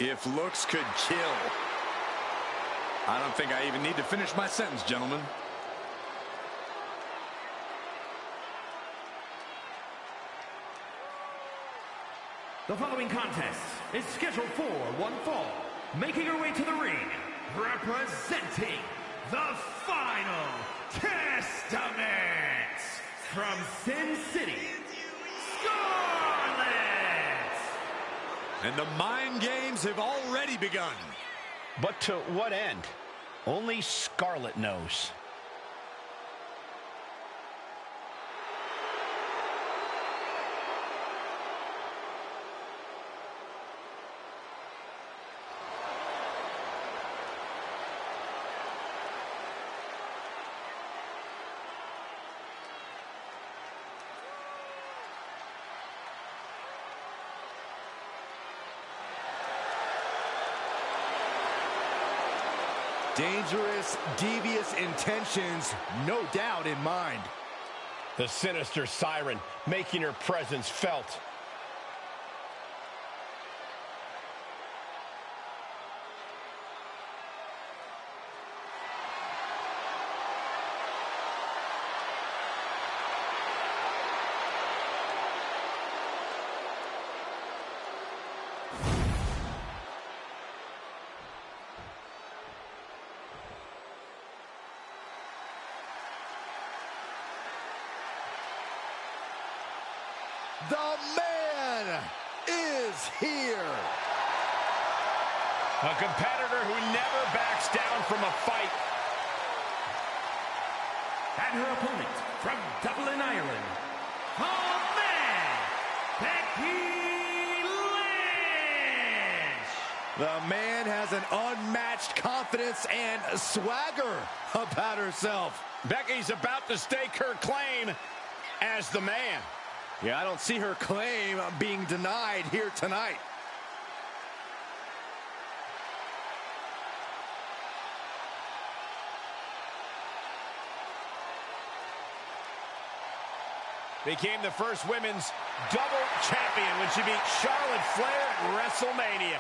If looks could kill. I don't think I even need to finish my sentence, gentlemen. The following contest is scheduled for one fall. Making her way to the ring, representing the Final Testament from Sin City, Scarlet! And the mind games have already begun. But to what end? Only Scarlet knows. Dangerous, devious intentions, no doubt in mind. The sinister siren making her presence felt. The man is here. A competitor who never backs down from a fight. And her opponent from Dublin, Ireland, the man, Becky Lynch. The man has an unmatched confidence and swagger about herself. Becky's about to stake her claim as the man. Yeah, I don't see her claim being denied here tonight. Became the first women's double champion when she beat Charlotte Flair at WrestleMania.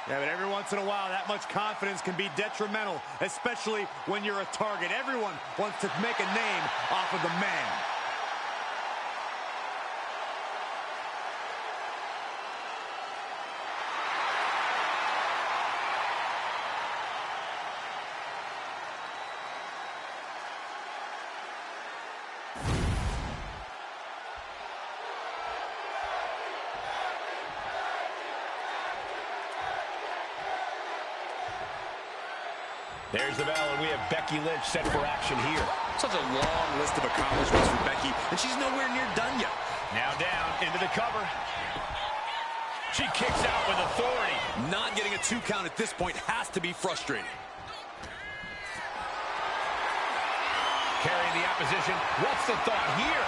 Yeah, but every once in a while, that much confidence can be detrimental, especially when you're a target. Everyone wants to make a name off of the man. There's the bell, and we have Becky Lynch set for action here. Such a long list of accomplishments for Becky, and she's nowhere near done yet. Now down into the cover. She kicks out with authority. Not getting a 2 count at this point has to be frustrating. Carrying the opposition. What's the thought here?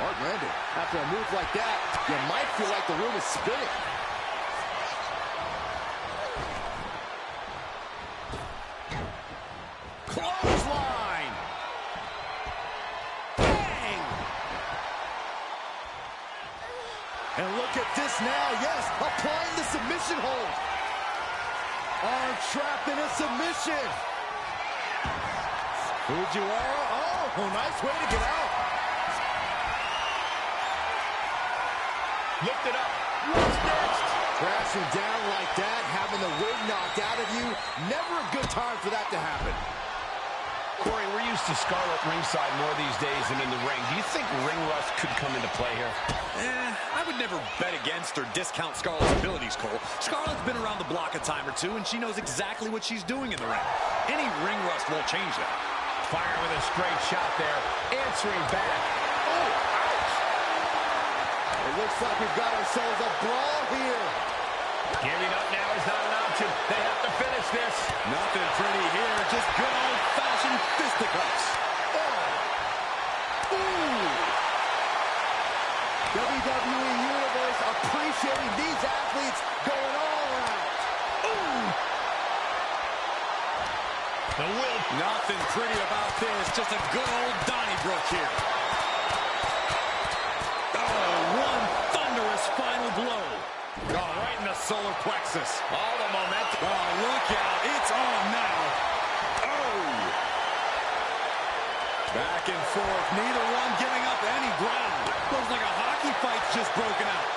Hard landed. After a move like that, you might feel like the room is spinning. Clothesline. Bang! And look at this now. Yes, applying the submission hold. Arm trapped in a submission. Fujiwara. Oh, nice way to get out. Lift it up. What's next? Crashing down like that, having the wind knocked out of you. Never a good time for that to happen. Corey, we're used to Scarlet ringside more these days than in the ring. Do you think ring rust could come into play here? I would never bet against or discount Scarlett's abilities, Cole. Scarlett's been around the block a time or two, and she knows exactly what she's doing in the ring. Any ring rust won't change that. Fire with a straight shot there. Answering back. Oh, ouch! It looks like we've got ourselves a brawl here. Giving up now is not an option. They have to finish this. Nothing pretty here, just good old-fashioned fisticuffs. Oh. Ooh. WWE Universe appreciating these athletes going all out. Ooh. The will. Nothing pretty about this, just a good old Donnybrook here. Oh, solar plexus. All the momentum. Oh, look out. It's on now. Oh. Back and forth. Neither one giving up any ground. Looks like a hockey fight's just broken out.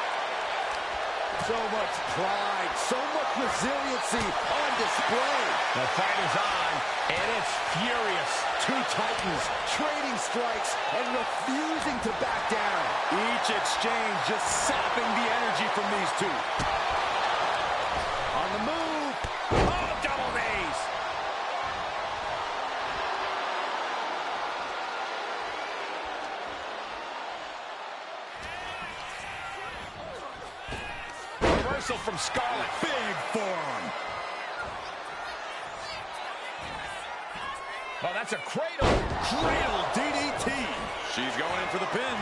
So much pride, so much resiliency on display. The fight is on, and it's furious. Two titans trading strikes and refusing to back down. Each exchange just sapping the energy from these two. On the move. Oh, double knees. Reversal from Scarlett. Big forearm. Oh, that's a cradle. Cradle DDT. She's going in for the pin.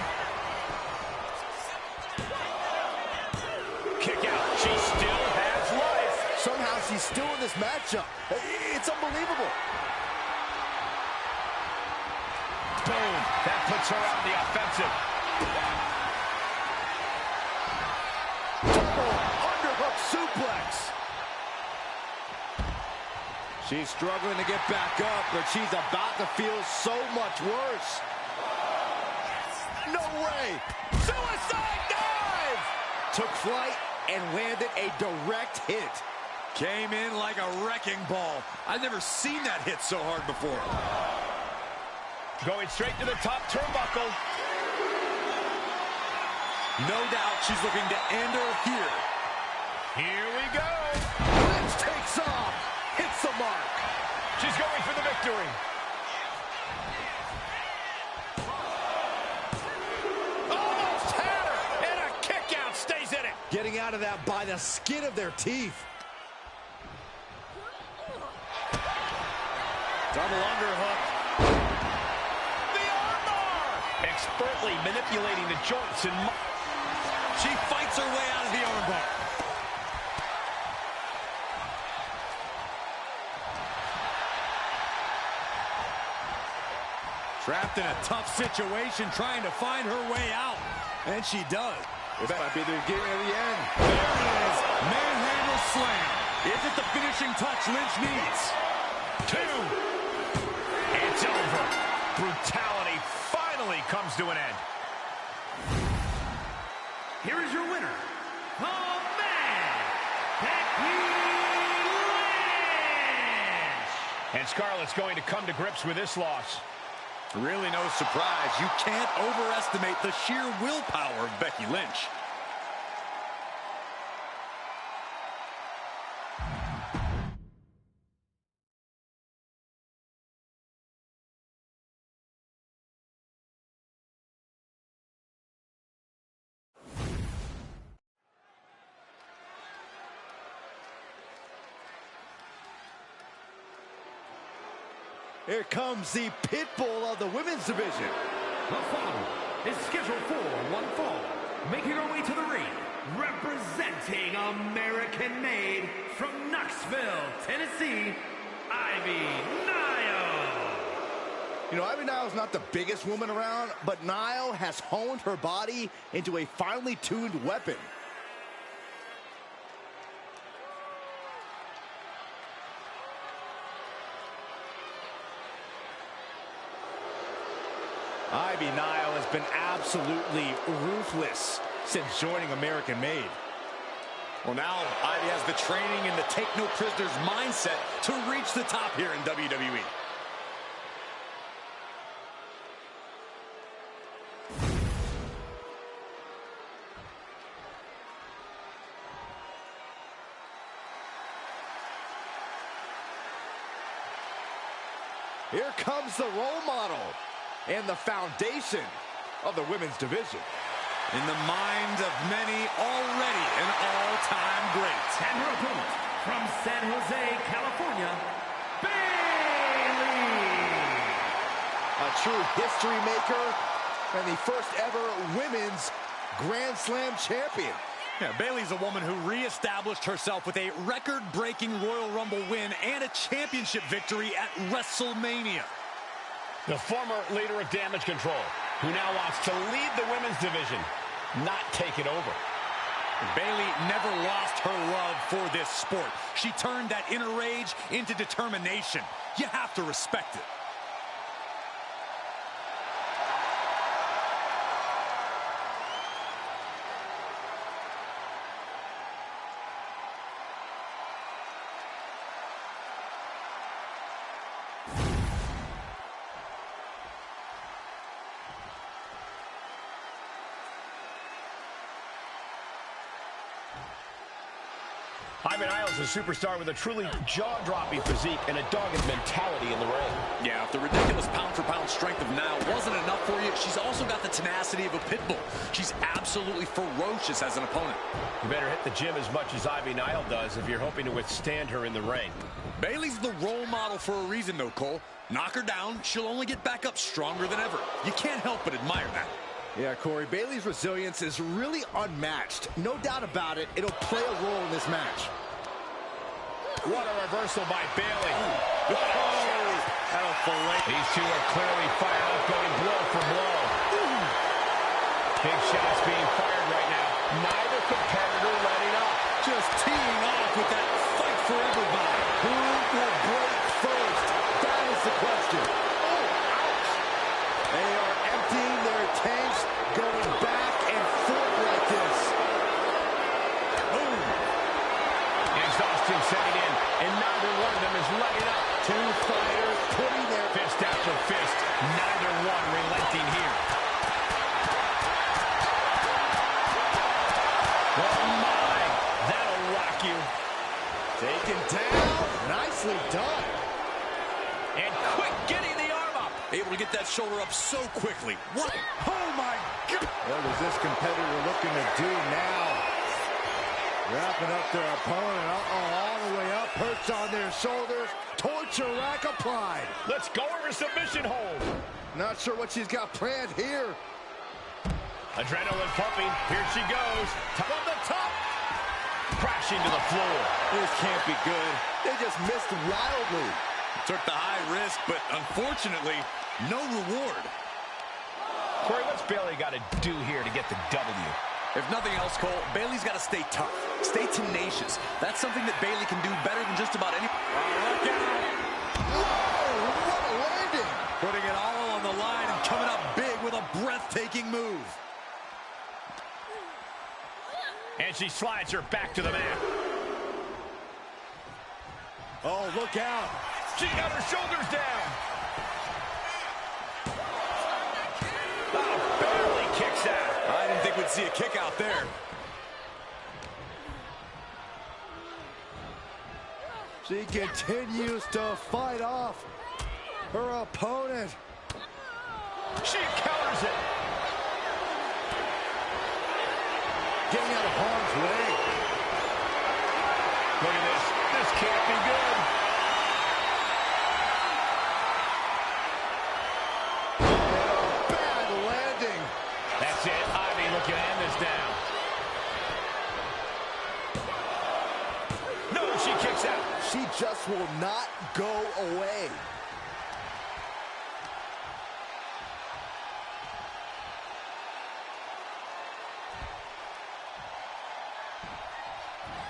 Kick out. She still has life. Somehow she's still in this matchup. It's unbelievable. Boom. That puts her on the offensive. Double underhook suplex. She's struggling to get back up, but she's about to feel so much worse. No way! Suicide dive! Took flight and landed a direct hit. Came in like a wrecking ball. I've never seen that hit so hard before. Going straight to the top turnbuckle. No doubt she's looking to end her here. Here we go. Lynch takes off. Hits the mark. She's going for the victory. Almost had her. And a kick out stays in it. Getting out of that by the skin of their teeth. Double underhook. The armbar. Expertly manipulating the joints and... She fights her way out of the armbar. Trapped in a tough situation, trying to find her way out. And she does. This might be the beginning of the end. There it is. Manhandle slam. Is it the finishing touch Lynch needs? 2. It's over. Brutality finally comes to an end. Here is your winner, the man, Becky Lynch. And Scarlett's going to come to grips with this loss. Really no surprise. You can't overestimate the sheer willpower of Becky Lynch. Here comes the pit bull of the women's division. The following is scheduled for one fall. Making her way to the ring, representing American-made from Knoxville, Tennessee, Ivy Nile. You know, Ivy Nile's not the biggest woman around, but Nile has honed her body into a finely tuned weapon. Ivy Nile has been absolutely ruthless since joining American Made. Well, now Ivy has the training and the take-no-prisoners mindset to reach the top here in WWE. Here comes the role model and the foundation of the women's division. In the minds of many, already an all-time great. And her opponent from San Jose, California, Bayley. A true history maker and the first ever women's Grand Slam champion. Yeah, Bayley's a woman who reestablished herself with a record-breaking Royal Rumble win and a championship victory at WrestleMania. The former leader of Damage Control, who now wants to lead the women's division, not take it over. Bayley never lost her love for this sport. She turned that inner rage into determination. You have to respect it. Ivan Isles is a superstar with a truly jaw-dropping physique and a dogged mentality in the ring. Yeah, if the ridiculous pound-for-pound strength of now wasn't enough for you, she's also got the tenacity of a pit bull. She's absolutely ferocious as an opponent. You better hit the gym as much as Ivy Nile does if you're hoping to withstand her in the ring. Bayley's the role model for a reason, though, Cole. Knock her down, she'll only get back up stronger than ever. You can't help but admire that. Yeah, Corey, Bayley's resilience is really unmatched. No doubt about it, it'll play a role in this match. What a reversal by Bayley. Oh, that'll fillet. These two are clearly fired up, going blow for blow. Big shots being fired right now. Neither competitor letting up. Just teeing off with that fight forever vibe. Who will break first? That is the question. Oh, ouch. They are emptying their tanks, going back and forth like this. Boom. Exhaustion setting in, and neither one of them is letting up. Two fighters putting their Fist after fist, neither one relenting here. Oh my, that'll rock you. taken down. Nicely done. And quick getting the arm up. Able to get that shoulder up so quickly. What? Oh my God. What is this competitor looking to do now? Wrapping up their opponent. All the way up. Perched on their shoulders. Torture rack applied. Let's go over submission hold. Not sure what she's got planned here. Adrenaline pumping. Here she goes. Top of the top. Crashing to the floor. This can't be good. They just missed wildly. Took the high risk, but unfortunately, no reward. Corey, what's Bayley got to do here to get the W? If nothing else, Cole, Bayley's got to stay tough, stay tenacious. That's something that Bayley can do better than just about any. Look out! Whoa, what a landing! Putting it all on the line and coming up big with a breathtaking move. And she slides her back to the mat. Oh, look out. She got her shoulders down. Oh, barely kicks out. I didn't think we'd see a kick out there. She continues to fight off her opponent. She counters it. Getting out of harm's way. Look at this. This can't be good. Bad landing. That's it. Ivy looking to end this down. No, she kicks out. She just will not go away.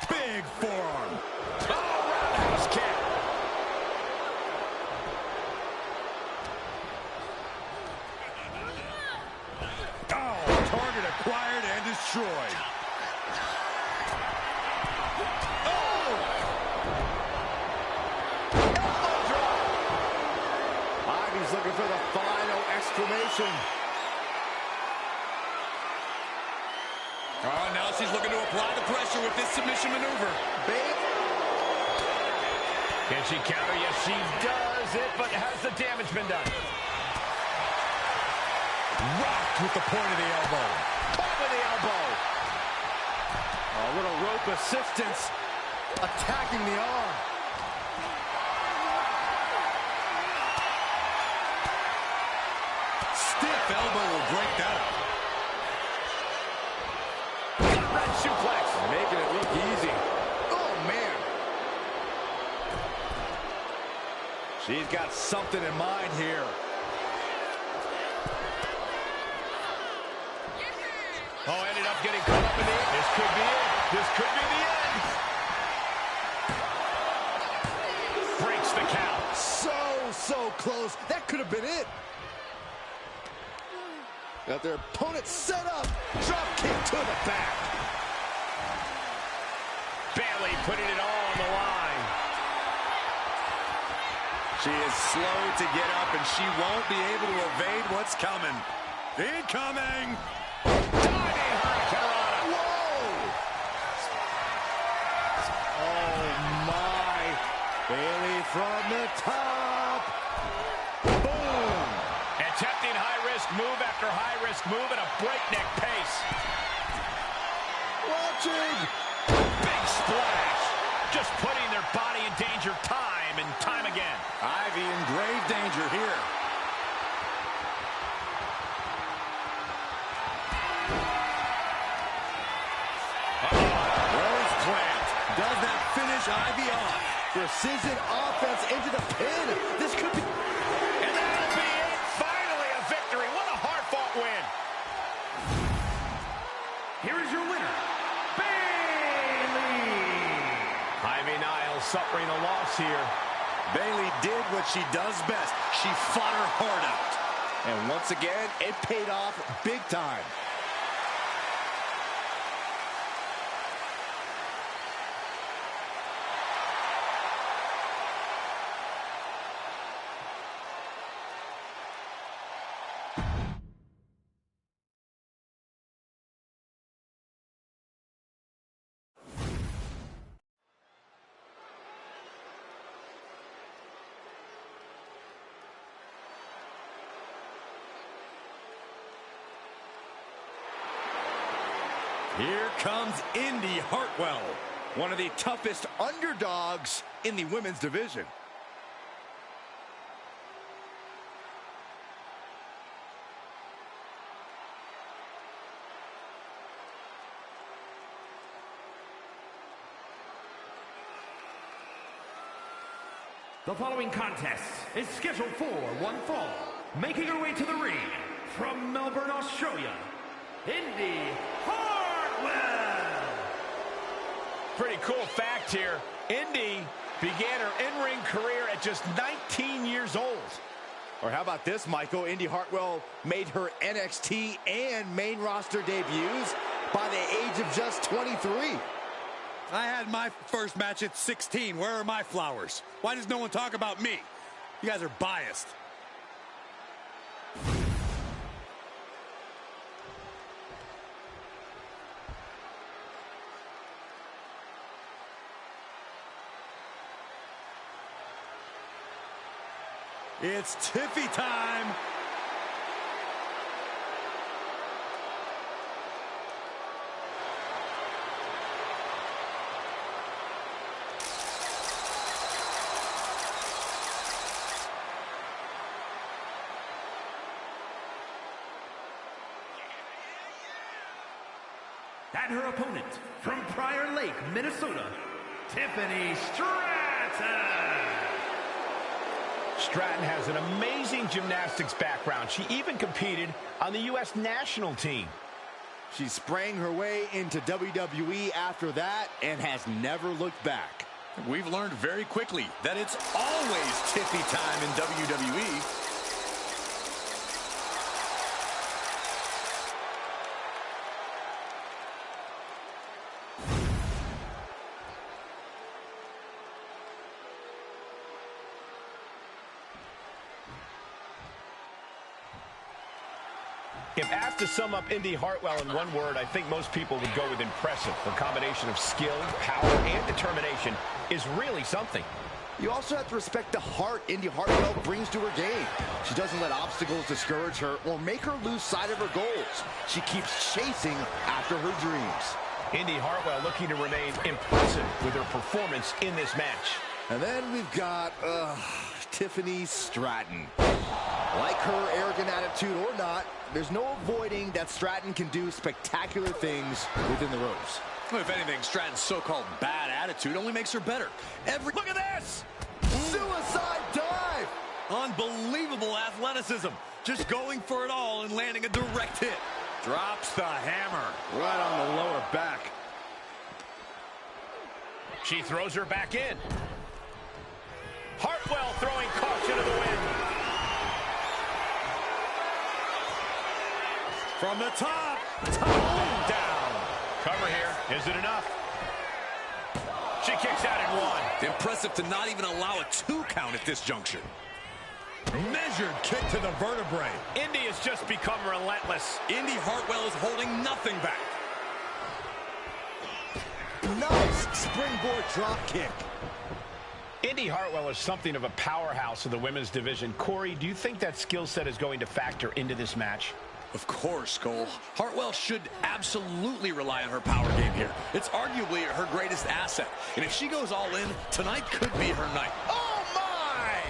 Big forearm. Oh, roundhouse kick. Oh, target acquired and destroyed. Ivy's looking for the final exclamation. Oh, now she's looking to apply the pressure with this submission maneuver. Babe. Can she counter? Yes, she does it, but has the damage been done? Rocked with the point of the elbow. Top of the elbow. A little rope assistance attacking the arm. Stiff elbow will break that up. Red suplex. Making it look easy. Oh, man. She's got something in mind here. Oh, ended up getting caught up in the end. This could be it. This could be the end. Breaks the count. So close. That could have been it. Got their opponent set up. Drop kick to the back. Bayley putting it all on the line. She is slow to get up, and she won't be able to evade what's coming. Incoming! Diving hurricanrana. Whoa! Oh, my. Bayley from the top. Boom! Attempting high-risk move after high-risk move at a breakneck pace. Watching. Big splash. Just putting their body in danger time and time again. Ivy in grave danger here. Rose plant. Does that finish Ivy off? Precision offense into the pin. This could be... And that'll be it. Finally a victory. What a hard-fought win. Here is your winner, Bayley. Ivy Niles suffering a loss here. Bayley did what she does best. She fought her heart out. And once again, it paid off big time. Here comes Indy Hartwell, One of the toughest underdogs in the women's division. The following contest is scheduled for one fall. Making her way to the ring from Melbourne, Australia, Indy Hartwell. Pretty cool fact here. Indy began her in-ring career at just 19 years old. Or how about this, Michael? Indy Hartwell made her NXT and main roster debuts by the age of just 23. I had my first match at 16. Where are my flowers? Why does no one talk about me? You guys are biased. It's Tiffy time. And her opponent from Prior Lake, Minnesota, Tiffany Stratton. Stratton has an amazing gymnastics background. She even competed on the U.S. national team. She sprang her way into WWE after that and has never looked back. We've learned very quickly that it's always Tiffy time in WWE. If asked to sum up Indy Hartwell in one word, I think most people would go with impressive. Her combination of skill, power, and determination is really something. You also have to respect the heart Indy Hartwell brings to her game. She doesn't let obstacles discourage her or make her lose sight of her goals. She keeps chasing after her dreams. Indy Hartwell looking to remain impressive with her performance in this match. And then we've got Tiffany Stratton. Like her arrogant attitude or not, there's no avoiding that Stratton can do spectacular things within the ropes. Well, if anything, Stratton's so-called bad attitude only makes her better. Look at this! Suicide dive! Unbelievable athleticism. Just going for it all and landing a direct hit. Drops the hammer. She throws her back in. Hartwell throwing caution to the wind. From the top, down. Cover here. Is it enough? She kicks out at one. Impressive to not even allow a 2 count at this juncture. Measured kick to the vertebrae. Indy has just become relentless. Indy Hartwell is holding nothing back. Nice springboard drop kick. Indy Hartwell is something of a powerhouse of the women's division. Corey, do you think that skill set is going to factor into this match? Of course, Cole. Hartwell should absolutely rely on her power game here. It's arguably her greatest asset. And if she goes all in, tonight could be her night. Oh, my!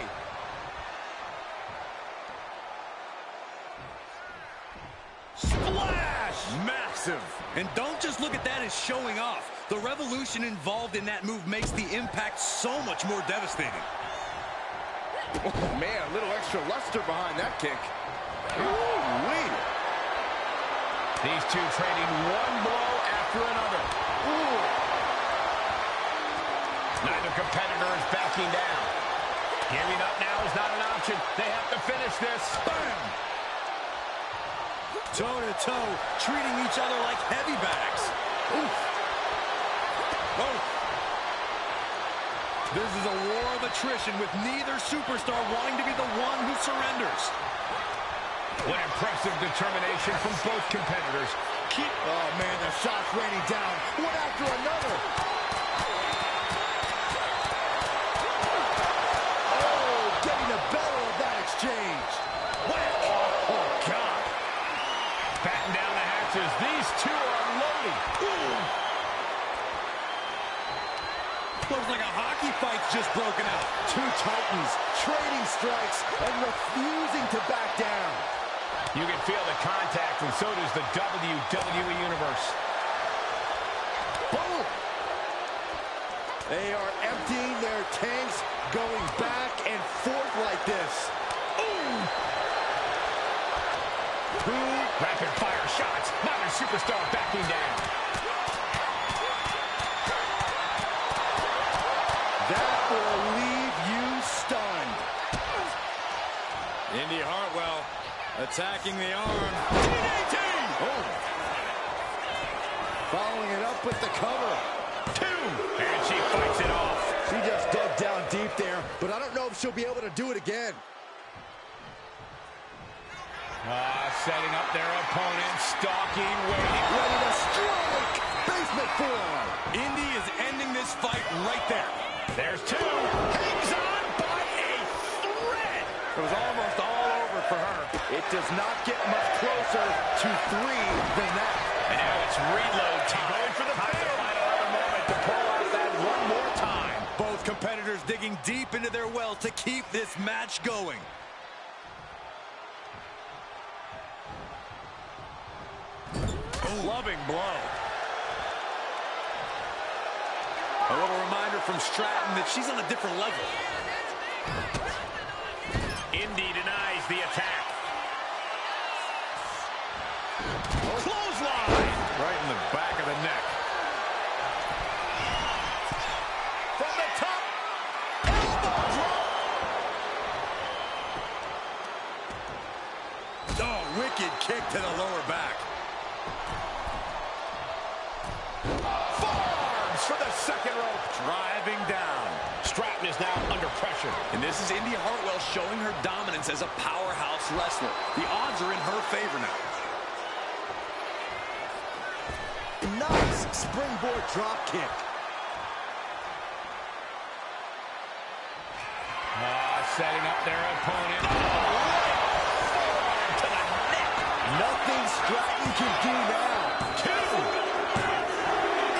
Splash! Massive. And don't just look at that as showing off. The revolution involved in that move makes the impact so much more devastating. Oh, man, a little extra luster behind that kick. Ooh-wee. These two trading one blow after another. Ooh. Neither competitor is backing down. Giving up now is not an option. They have to finish this. Bam! Toe-to-toe, treating each other like heavy bags. Oof. Oh. This is a war of attrition with neither superstar wanting to be the one who surrenders. What impressive determination from both competitors. Oh, man, the shots raining down, one after another. Oh, getting the better of that exchange. Oh, God. Batten down the hatches. These two are unloading. Looks like a hockey fight's just broken out. Two titans trading strikes and refusing to back down. You can feel the contact, and so does the WWE Universe. Boom! They are emptying their tanks, going back and forth like this. Ooh! Two rapid-fire shots. Neither superstar backing down. That will leave you stunned. Indy Hartwell attacking the arm. DDT! Oh. Following it up with the cover. Two! And she fights it off. She just dug down deep there, but I don't know if she'll be able to do it again. Setting up their opponent, stalking, waiting. Ready to strike! Basement forearm. Indy is ending this fight right there. There's two. Hangs on by a thread. It was almost all over for her. It does not get much closer to 3 than that. And now it's reload time. Going for the pin. Find another moment to pull out that one more time. Both competitors digging deep into their well to keep this match going. Loving blow. A little reminder from Stratton that she's on a different level. Indy denies the attack. Clothesline! Right in the back of the neck. From the top. Elbow drop. Oh, wicked kick to the lower back. Forearms for the second rope. Driving down. Stratton is now under pressure. And this is Indy Hartwell showing her dominance as a powerhouse wrestler. The odds are in her favor now. Nice springboard drop kick. Setting up their opponent. To the neck. Nothing Stratton can do now. Two.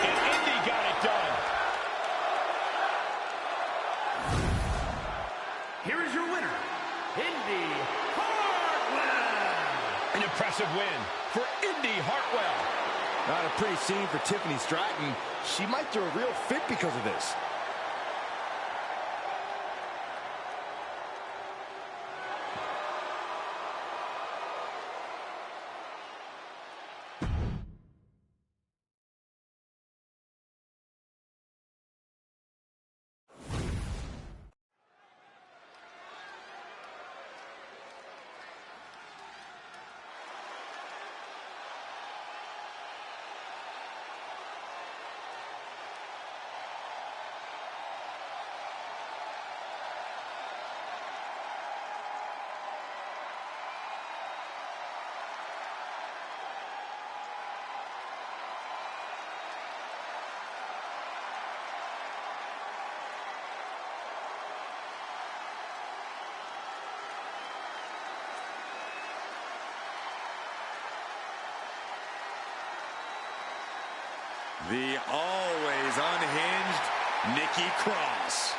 And Indy got it done. Here is your winner, Indy Hartwell. An impressive win for Indy Hartwell. Not a pretty scene for Tiffany Stratton. She might do a real fit because of this. The always unhinged Nikki Cross.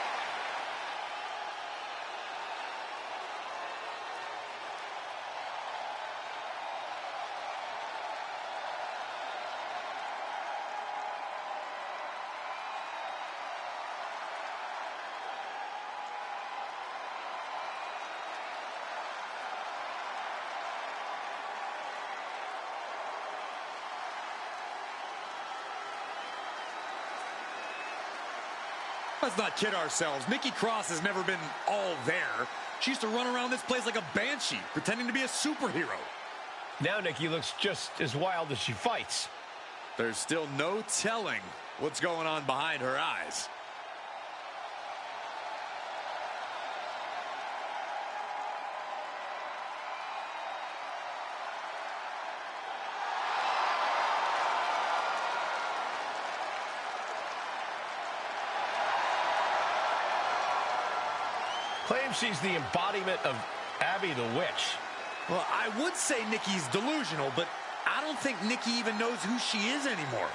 Let's not kid ourselves. Nikki Cross has never been all there. She used to run around this place like a banshee, pretending to be a superhero. Now Nikki looks just as wild as she fights. There's still no telling what's going on behind her eyes. Claims she's the embodiment of Abby the Witch. Well, I would say Nikki's delusional, but I don't think Nikki even knows who she is anymore.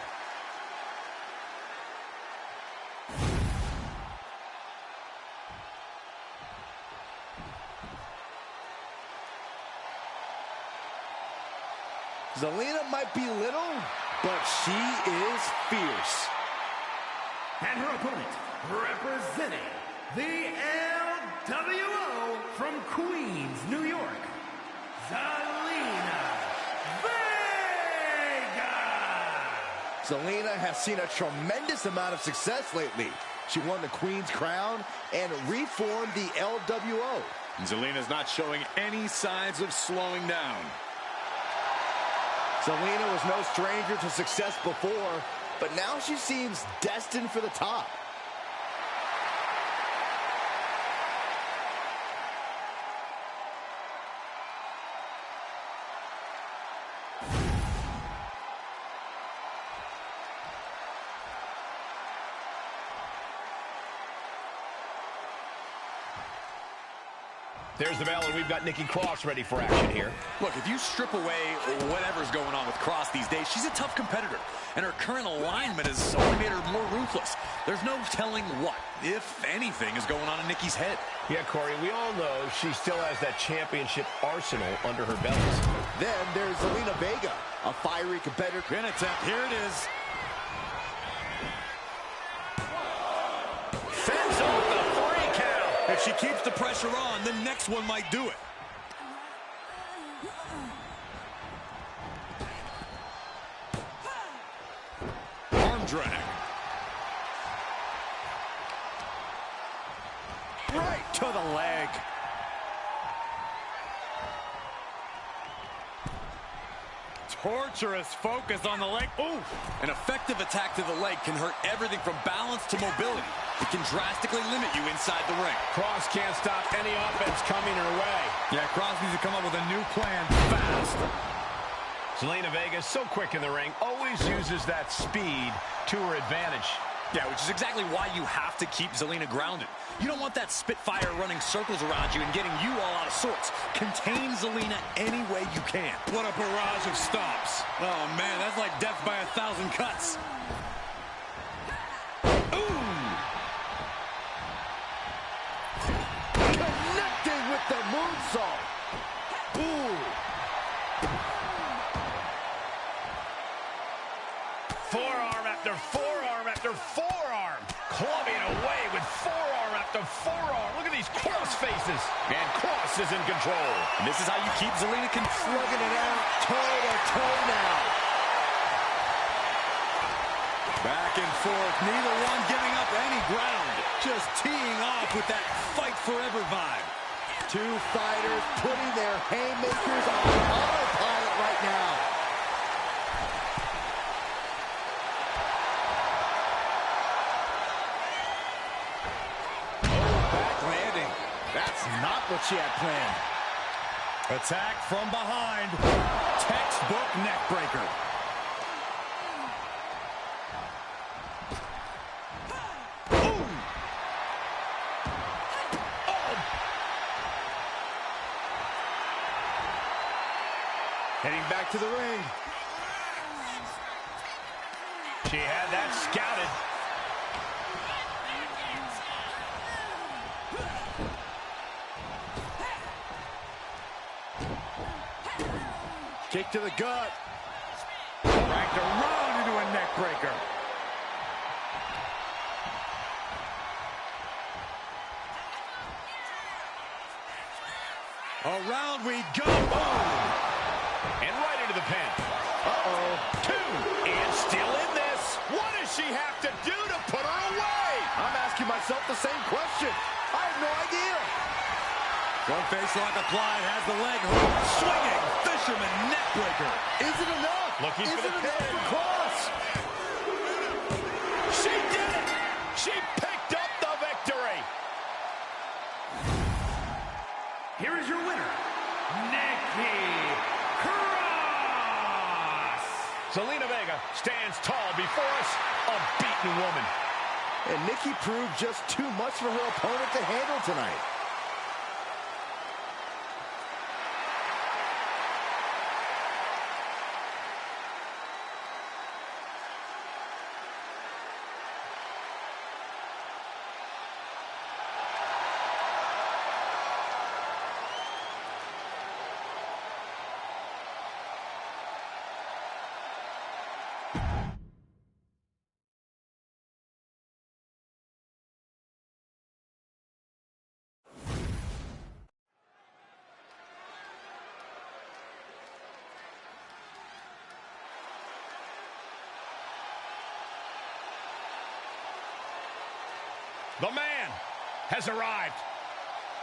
Zelina might be little, but she is fierce. And her opponent, representing the LWO from Queens, New York, Zelina Vega. Zelina has seen a tremendous amount of success lately. She won the Queen's Crown and reformed the LWO. Zelina's not showing any signs of slowing down. Zelina was no stranger to success before, but now she seems destined for the top. There's the bell, and we've got Nikki Cross ready for action here. Look, if you strip away whatever's going on with Cross these days, she's a tough competitor, and her current alignment has only made her more ruthless. There's no telling what, if anything, is going on in Nikki's head. Yeah, Corey, we all know she still has that championship arsenal under her belt. Then there's Zelina Vega, a fiery competitor. Pin attempt, here it is. Fends him with the 3 count. If she keeps the pressure on, the next one might do it. Arm drag. Right to the leg. Torturous focus on the leg. Ooh! An effective attack to the leg can hurt everything from balance to mobility. It can drastically limit you inside the ring. Cross can't stop any offense coming her way. Yeah, Cross needs to come up with a new plan fast. Zelina Vega is so quick in the ring, always uses that speed to her advantage. Yeah, which is exactly why you have to keep Zelina grounded. You don't want that Spitfire running circles around you and getting you all out of sorts. Contain Zelina any way you can. What a barrage of stops. Oh, man, that's like death by 1,000 cuts. Ooh! Connecting with the moonsault. Ooh! Forearm after forearm after forearm. Clubbing away with forearm after forearm. Look at these cross faces. And Cross is in control. And this is how you keep Zelina Slugging it out toe-to-toe now. back and forth. Neither one giving up any ground. Just teeing off with that fight forever vibe. Two fighters putting their haymakers on autopilot right now. That's not what she had planned. Attack from behind. Textbook neckbreaker. Boom! Oh! Heading back to the ring. She had that scouted. Kick to the gut. Cracked around into a neck breaker. Around we go. Oh. And right into the pin. Uh-oh. 2. And still in this. What does she have to do to put her away? I'm asking myself the same question. I have no idea. One face lock applied, has the leg hook. Swinging. Fisherman neck breaker. Is it enough? Looking for the enough pin. for Cross? She did it. She picked up the victory. Here is your winner, Nikki Cross. Zelina Vega stands tall before us, a beaten woman. And Nikki proved just too much for her opponent to handle tonight. The man has arrived.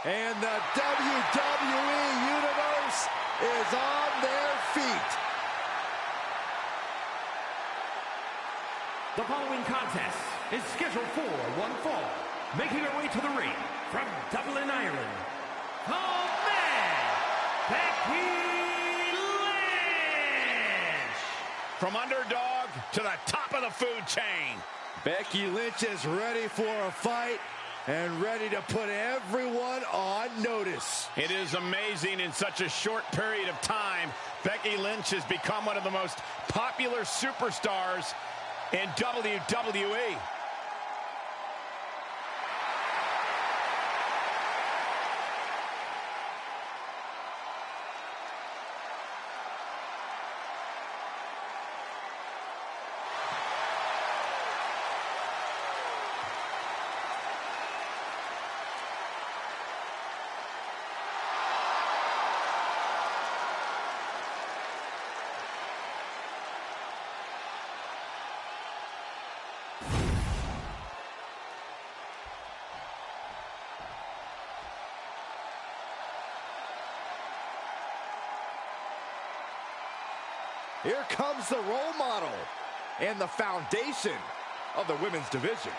And the WWE Universe is on their feet. The following contest is scheduled for one fall. Making her way to the ring from Dublin, Ireland, the man, Becky Lynch. From underdog to the top of the food chain. Becky Lynch is ready for a fight and ready to put everyone on notice. It is amazing in such a short period of time. Becky Lynch has become one of the most popular superstars in WWE. Here comes the role model and the foundation of the women's division.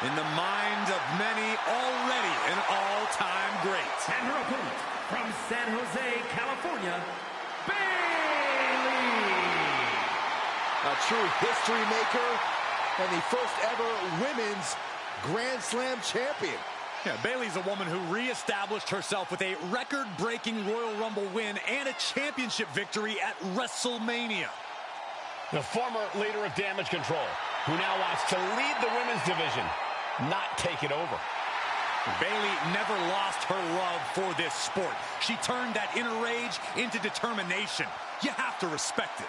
In the minds of many, already an all-time great. And her opponent from San Jose, California, Bayley. A true history maker and the first ever women's Grand Slam champion. Yeah, Bayley's a woman who reestablished herself with a record-breaking Royal Rumble win and a championship victory at WrestleMania. The former leader of Damage Control, who now wants to lead the women's division, not take it over. Bayley never lost her love for this sport. She turned that inner rage into determination. You have to respect it.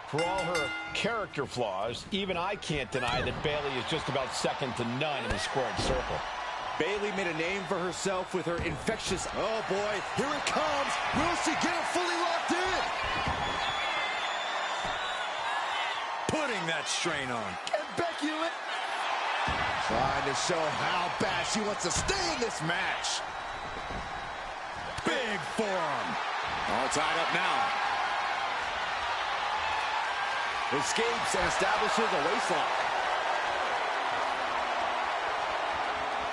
For all her character flaws, even I can't deny that Bayley is just about second to none in the squared circle. Bayley made a name for herself with her infectious... Oh, boy, here it comes. Will she get it fully locked in? Putting that strain on. And Becky Lynch... trying to show how bad she wants to stay in this match. Big forearm. All tied up now. Escapes and establishes a waistlock.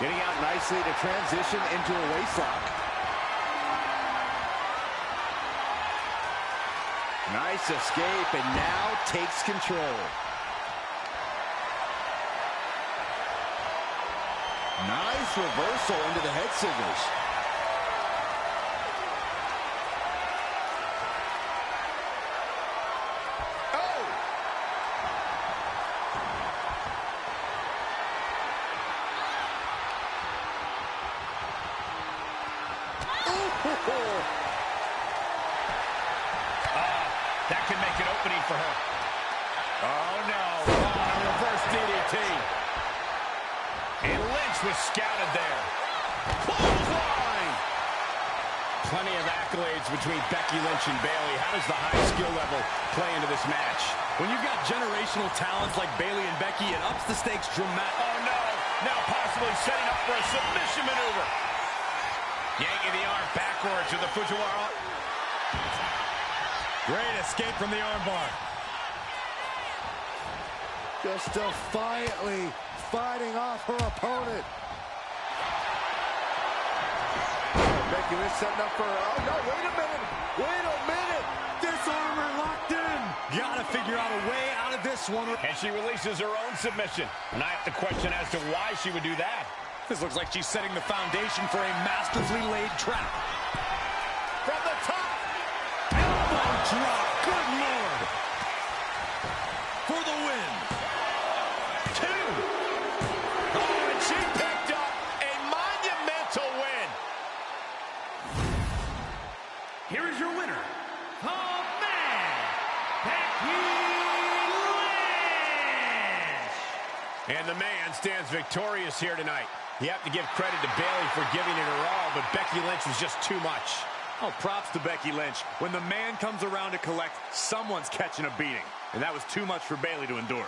Getting out nicely to transition into a waistlock. Nice escape, and now takes control. Nice reversal into the head scissors. Oh! That can make an opening for her. Oh, no. Oh, reverse DDT. And Lynch was scouted there. Clothesline! Plenty of accolades between Becky Lynch and Bayley. How does the high skill level play into this match? When you've got generational talents like Bayley and Becky, it ups the stakes dramatically. Oh, no. Now possibly setting up for a submission maneuver. Yanking the arm backwards to the Fujiwara. Great escape from the armbar. Just defiantly fighting off her opponent. Becky Lynch setting up for her. Oh, no, wait a minute. Wait a minute. Disarmer locked in. Gotta figure out a way out of this one. And she releases her own submission. And I have to question as to why she would do that. This looks like she's setting the foundation for a masterfully laid trap. From the top. Elbow drop. Good Lord. For the win. 2. Oh, and she picked up a monumental win. Here is your winner, the man, Becky Lynch. And the man stands victorious here tonight. You have to give credit to Bayley for giving it her all, but Becky Lynch was just too much. Oh, props to Becky Lynch. When the man comes around to collect, someone's catching a beating. And that was too much for Bayley to endure.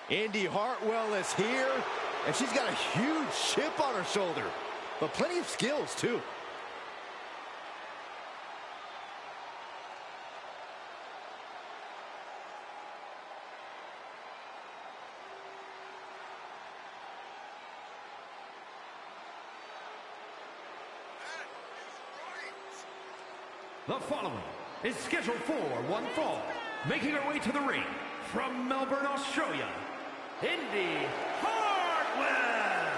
Indy Hartwell is here, and she's got a huge chip on her shoulder, but plenty of skills, too. The following is scheduled for one fall, making her way to the ring from Melbourne, Australia, Indy Hartwell.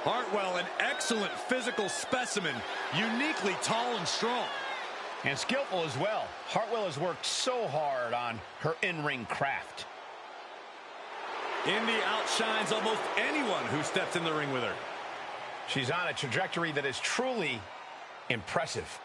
Hartwell, an excellent physical specimen, uniquely tall and strong. And skillful as well. Hartwell has worked so hard on her in-ring craft. Indy outshines almost anyone who steps in the ring with her. She's on a trajectory that is truly impressive.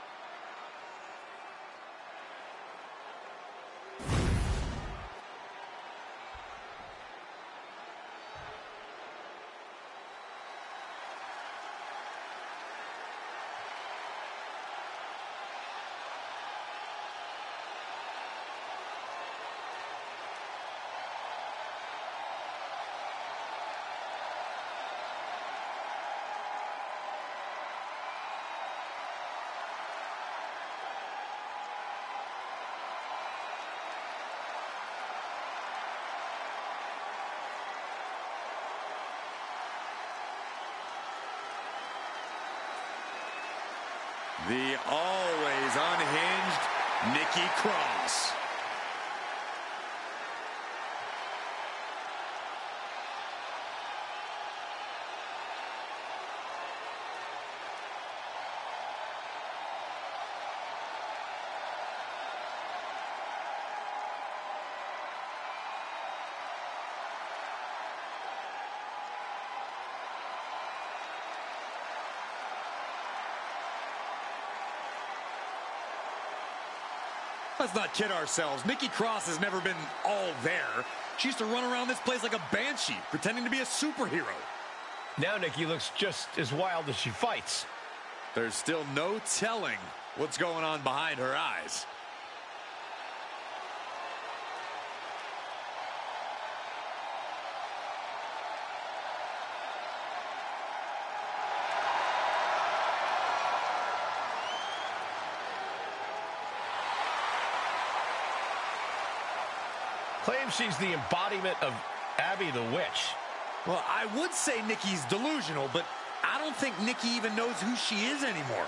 The always unhinged Nikki Cross. Let's not kid ourselves. Nikki Cross has never been all there. She used to run around this place like a banshee, pretending to be a superhero. Now Nikki looks just as wild as she fights. There's still no telling what's going on behind her eyes. Claims she's the embodiment of Abby the Witch. Well, I would say Nikki's delusional, but I don't think Nikki even knows who she is anymore.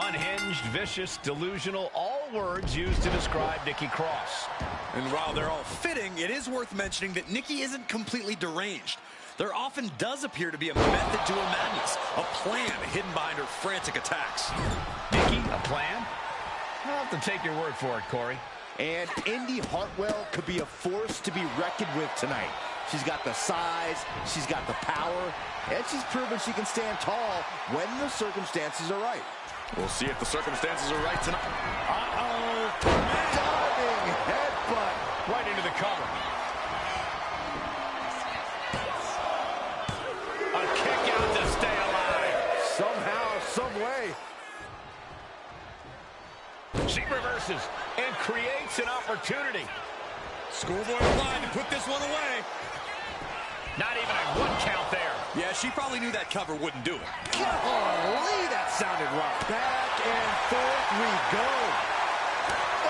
Unhinged, vicious, delusional, all words used to describe Nikki Cross. And while they're all fitting, it is worth mentioning that Nikki isn't completely deranged. There often does appear to be a method to her madness, a plan hidden behind her frantic attacks. Nikki, a plan? I'll have to take your word for it, Corey. And Indy Hartwell could be a force to be reckoned with tonight. She's got the size, she's got the power, and she's proven she can stand tall when the circumstances are right. We'll see if the circumstances are right tonight. Uh-oh. Diving headbutt. Right into the cover. A kick out to stay alive. Somehow, some way. She reverses and creates an opportunity. Schoolboy line to put this one away. Not even a one count there. Yeah, she probably knew that cover wouldn't do it. Golly, that sounded rough. Back and forth we go.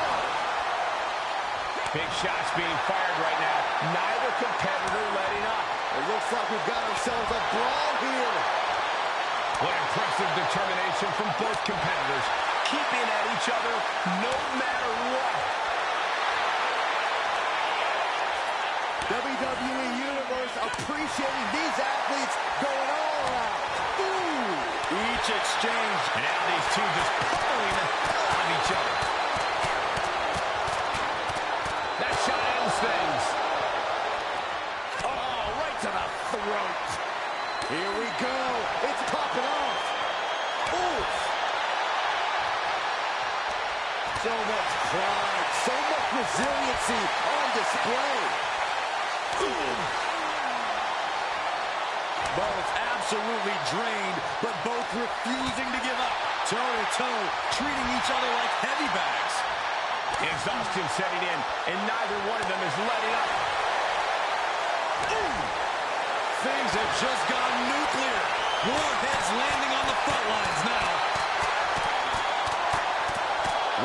Oh. Big shots being fired right now. Neither competitor letting up. It looks like we've got ourselves a brawl here. What impressive determination from both competitors. Keeping at each other no matter what. WWE Universe appreciating these athletes going all out. Ooh. Each exchange. And now these two just pulling the hell out of each other. That shot ends things. Oh, right to the throat. Here we go. It's popping off. Ooh. So much pride, so much resiliency on display. Both absolutely drained, but both refusing to give up. Toe-to-toe, treating each other like heavy bags. Exhaustion setting in, and neither one of them is letting up. Ooh. Things have just gone nuclear. Warheads landing on the front lines now.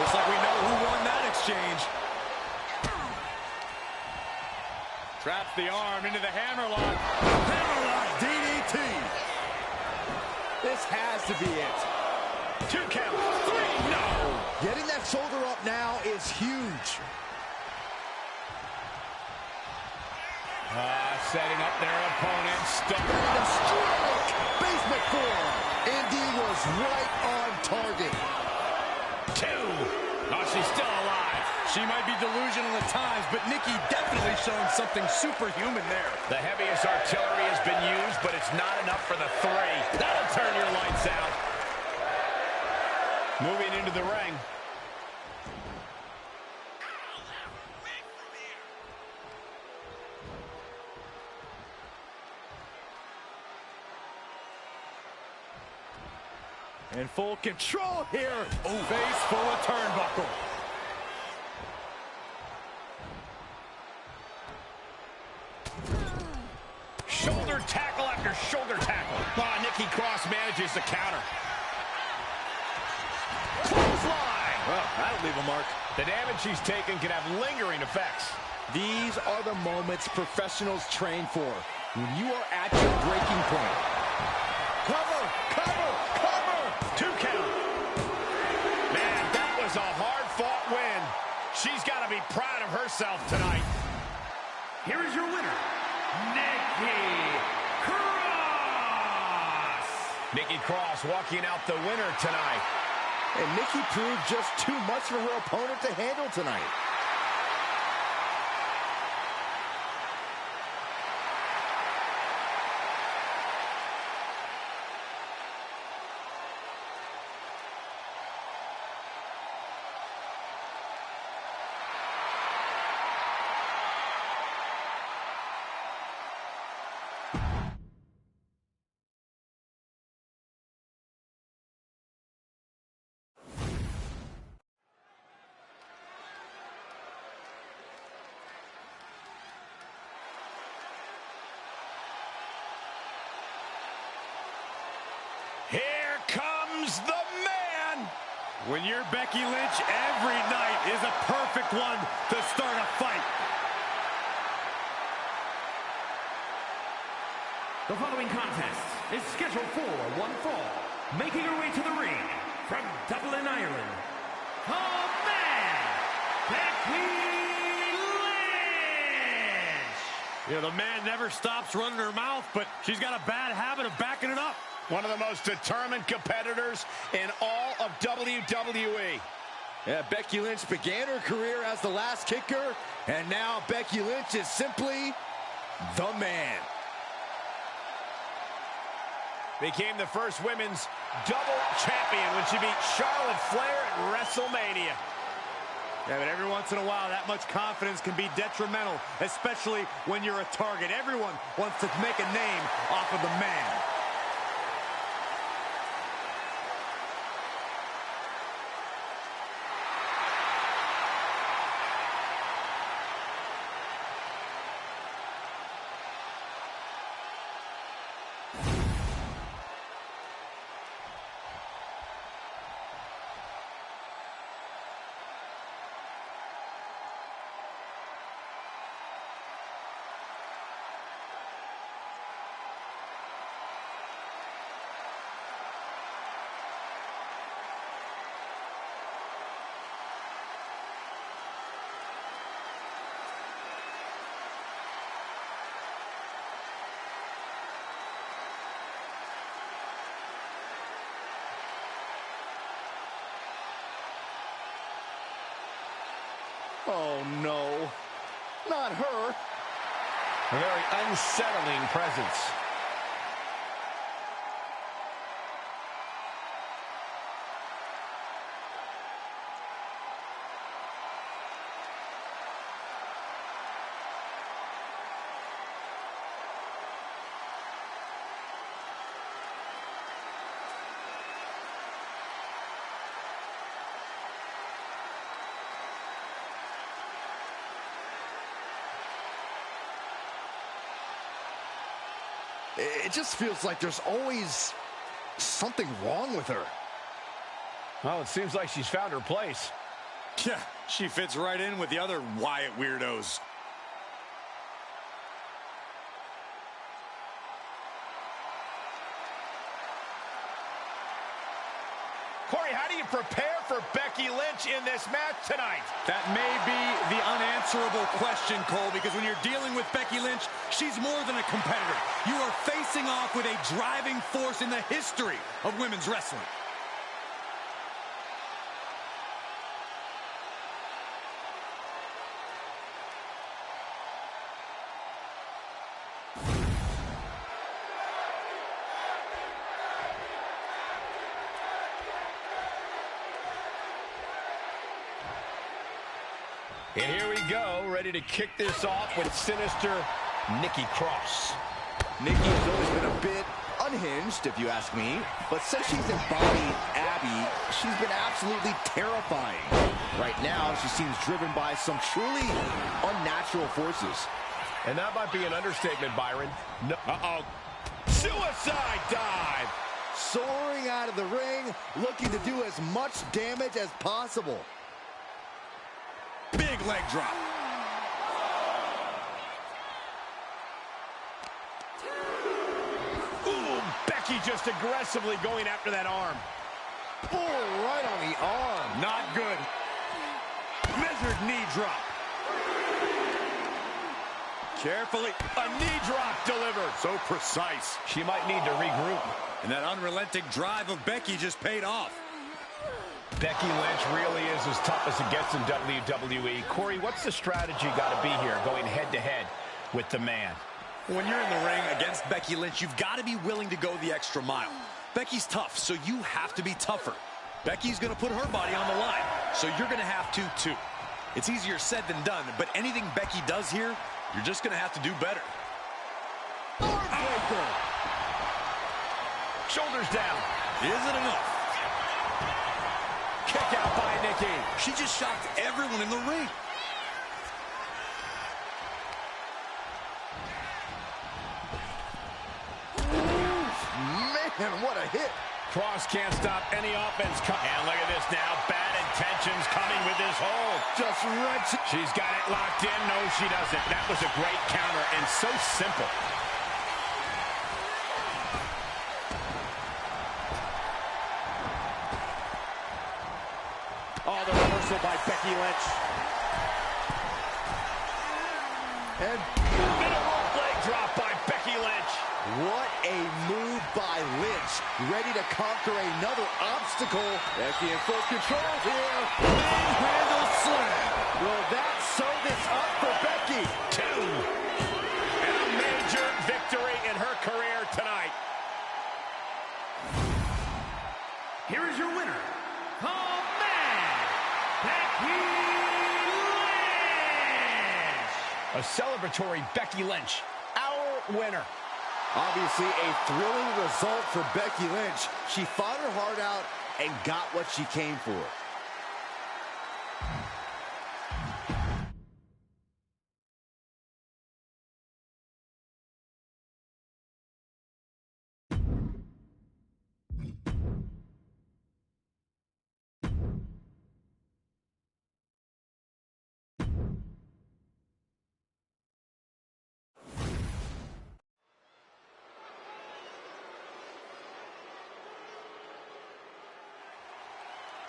Looks like we know who won that exchange. Traps the arm into the hammerlock. Hammerlock DDT. This has to be it. 2 count. 3, no. Getting that shoulder up now is huge. Setting up their opponent. And a strike. Basement forearm. Indy was right on target. 2. Oh, she's still alive. She might be delusional at times, but Nikki definitely showing something superhuman there. The heaviest artillery has been used, but it's not enough for the 3. That'll turn your lights out. Moving into the ring. In full control here. Oh, face full of turnbuckle. Shoulder tackle after shoulder tackle. Nikki Cross manages the counter. Clothesline. Well, that'll leave a mark. The damage she's taken can have lingering effects. These are the moments professionals train for. When you are at your breaking point. Cover, cover, cover. 2 count. Man, that was a hard-fought win. She's got to be proud of herself tonight. Here is your winner, Nikki Cross. Nikki Cross walking out the winner tonight. And Nikki proved just too much for her opponent to handle tonight. When you're Becky Lynch, every night is a perfect one to start a fight. The following contest is scheduled for one fall. Making her way to the ring from Dublin, Ireland, the man, Becky Lynch! You know, the man never stops running her mouth, but she's got a bad habit of backing it up. One of the most determined competitors in all of WWE. Yeah, Becky Lynch began her career as the last kicker, and now Becky Lynch is simply the man. Became the first women's double champion when she beat Charlotte Flair at WrestleMania. Yeah, but every once in a while, that much confidence can be detrimental, especially when you're a target. Everyone wants to make a name off of the man. Oh, no. Not her. A very unsettling presence. It just feels like there's always something wrong with her. Well, it seems like she's found her place. Yeah, she fits right in with the other Wyatt weirdos. Corey, how do you prepare for Becky Lynch in this match tonight? That may be the unanswerable question, Cole, because when you're dealing with Becky Lynch, she's more than a competitor. You are facing off with a driving force in the history of women's wrestling. And here we go, ready to kick this off with sinister Nikki Cross. Nikki has always been a bit unhinged, if you ask me. But since she's embodied Abby, she's been absolutely terrifying. Right now, she seems driven by some truly unnatural forces. And that might be an understatement, Byron. No. Uh-oh. Suicide dive! Soaring out of the ring, looking to do as much damage as possible. Big leg drop. Ooh, Becky just aggressively going after that arm. Oh, right on the arm. Not good. Measured knee drop. Carefully. A knee drop delivered. So precise. She might need to regroup. And that unrelenting drive of Becky just paid off. Becky Lynch really is as tough as it gets in WWE. Corey, what's the strategy got to be here going head-to-head with the man? When you're in the ring against Becky Lynch, you've got to be willing to go the extra mile. Becky's tough, so you have to be tougher. Becky's going to put her body on the line, so you're going to have to, too. It's easier said than done, but anything Becky does here, you're just going to have to do better. Heartbreaker. Shoulders down. Is it enough? Kick out by Nikki. She just shocked everyone in the ring. Man, what a hit. Cross can't stop any offense. And look at this now. Bad intentions coming with this hold. Just wrenching. She's got it locked in. No, she doesn't. That was a great counter and so simple. Oh, the reversal by Becky Lynch. And middle rope leg drop by Becky Lynch. what a move by Lynch. Ready to conquer another obstacle. Becky in full control here. Manhandle slam. Will that sew this up for Becky? 2. And a major victory in her career tonight. Here is your winner, the man, Becky Lynch. A celebratory Becky Lynch, our winner. Obviously a thrilling result for Becky Lynch. She fought her heart out and got what she came for.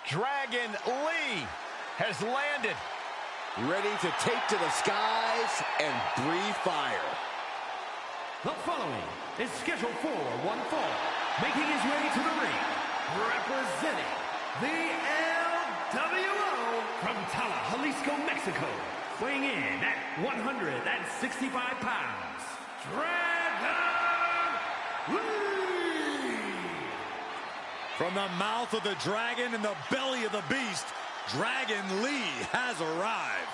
Dragon Lee has landed. Ready to take to the skies and breathe fire. The following is scheduled for one fall, making his way to the ring, representing the LWO from Tala, Jalisco, Mexico, weighing in at 165 pounds, Dragon Lee! From the mouth of the dragon and the belly of the beast, Dragon Lee has arrived.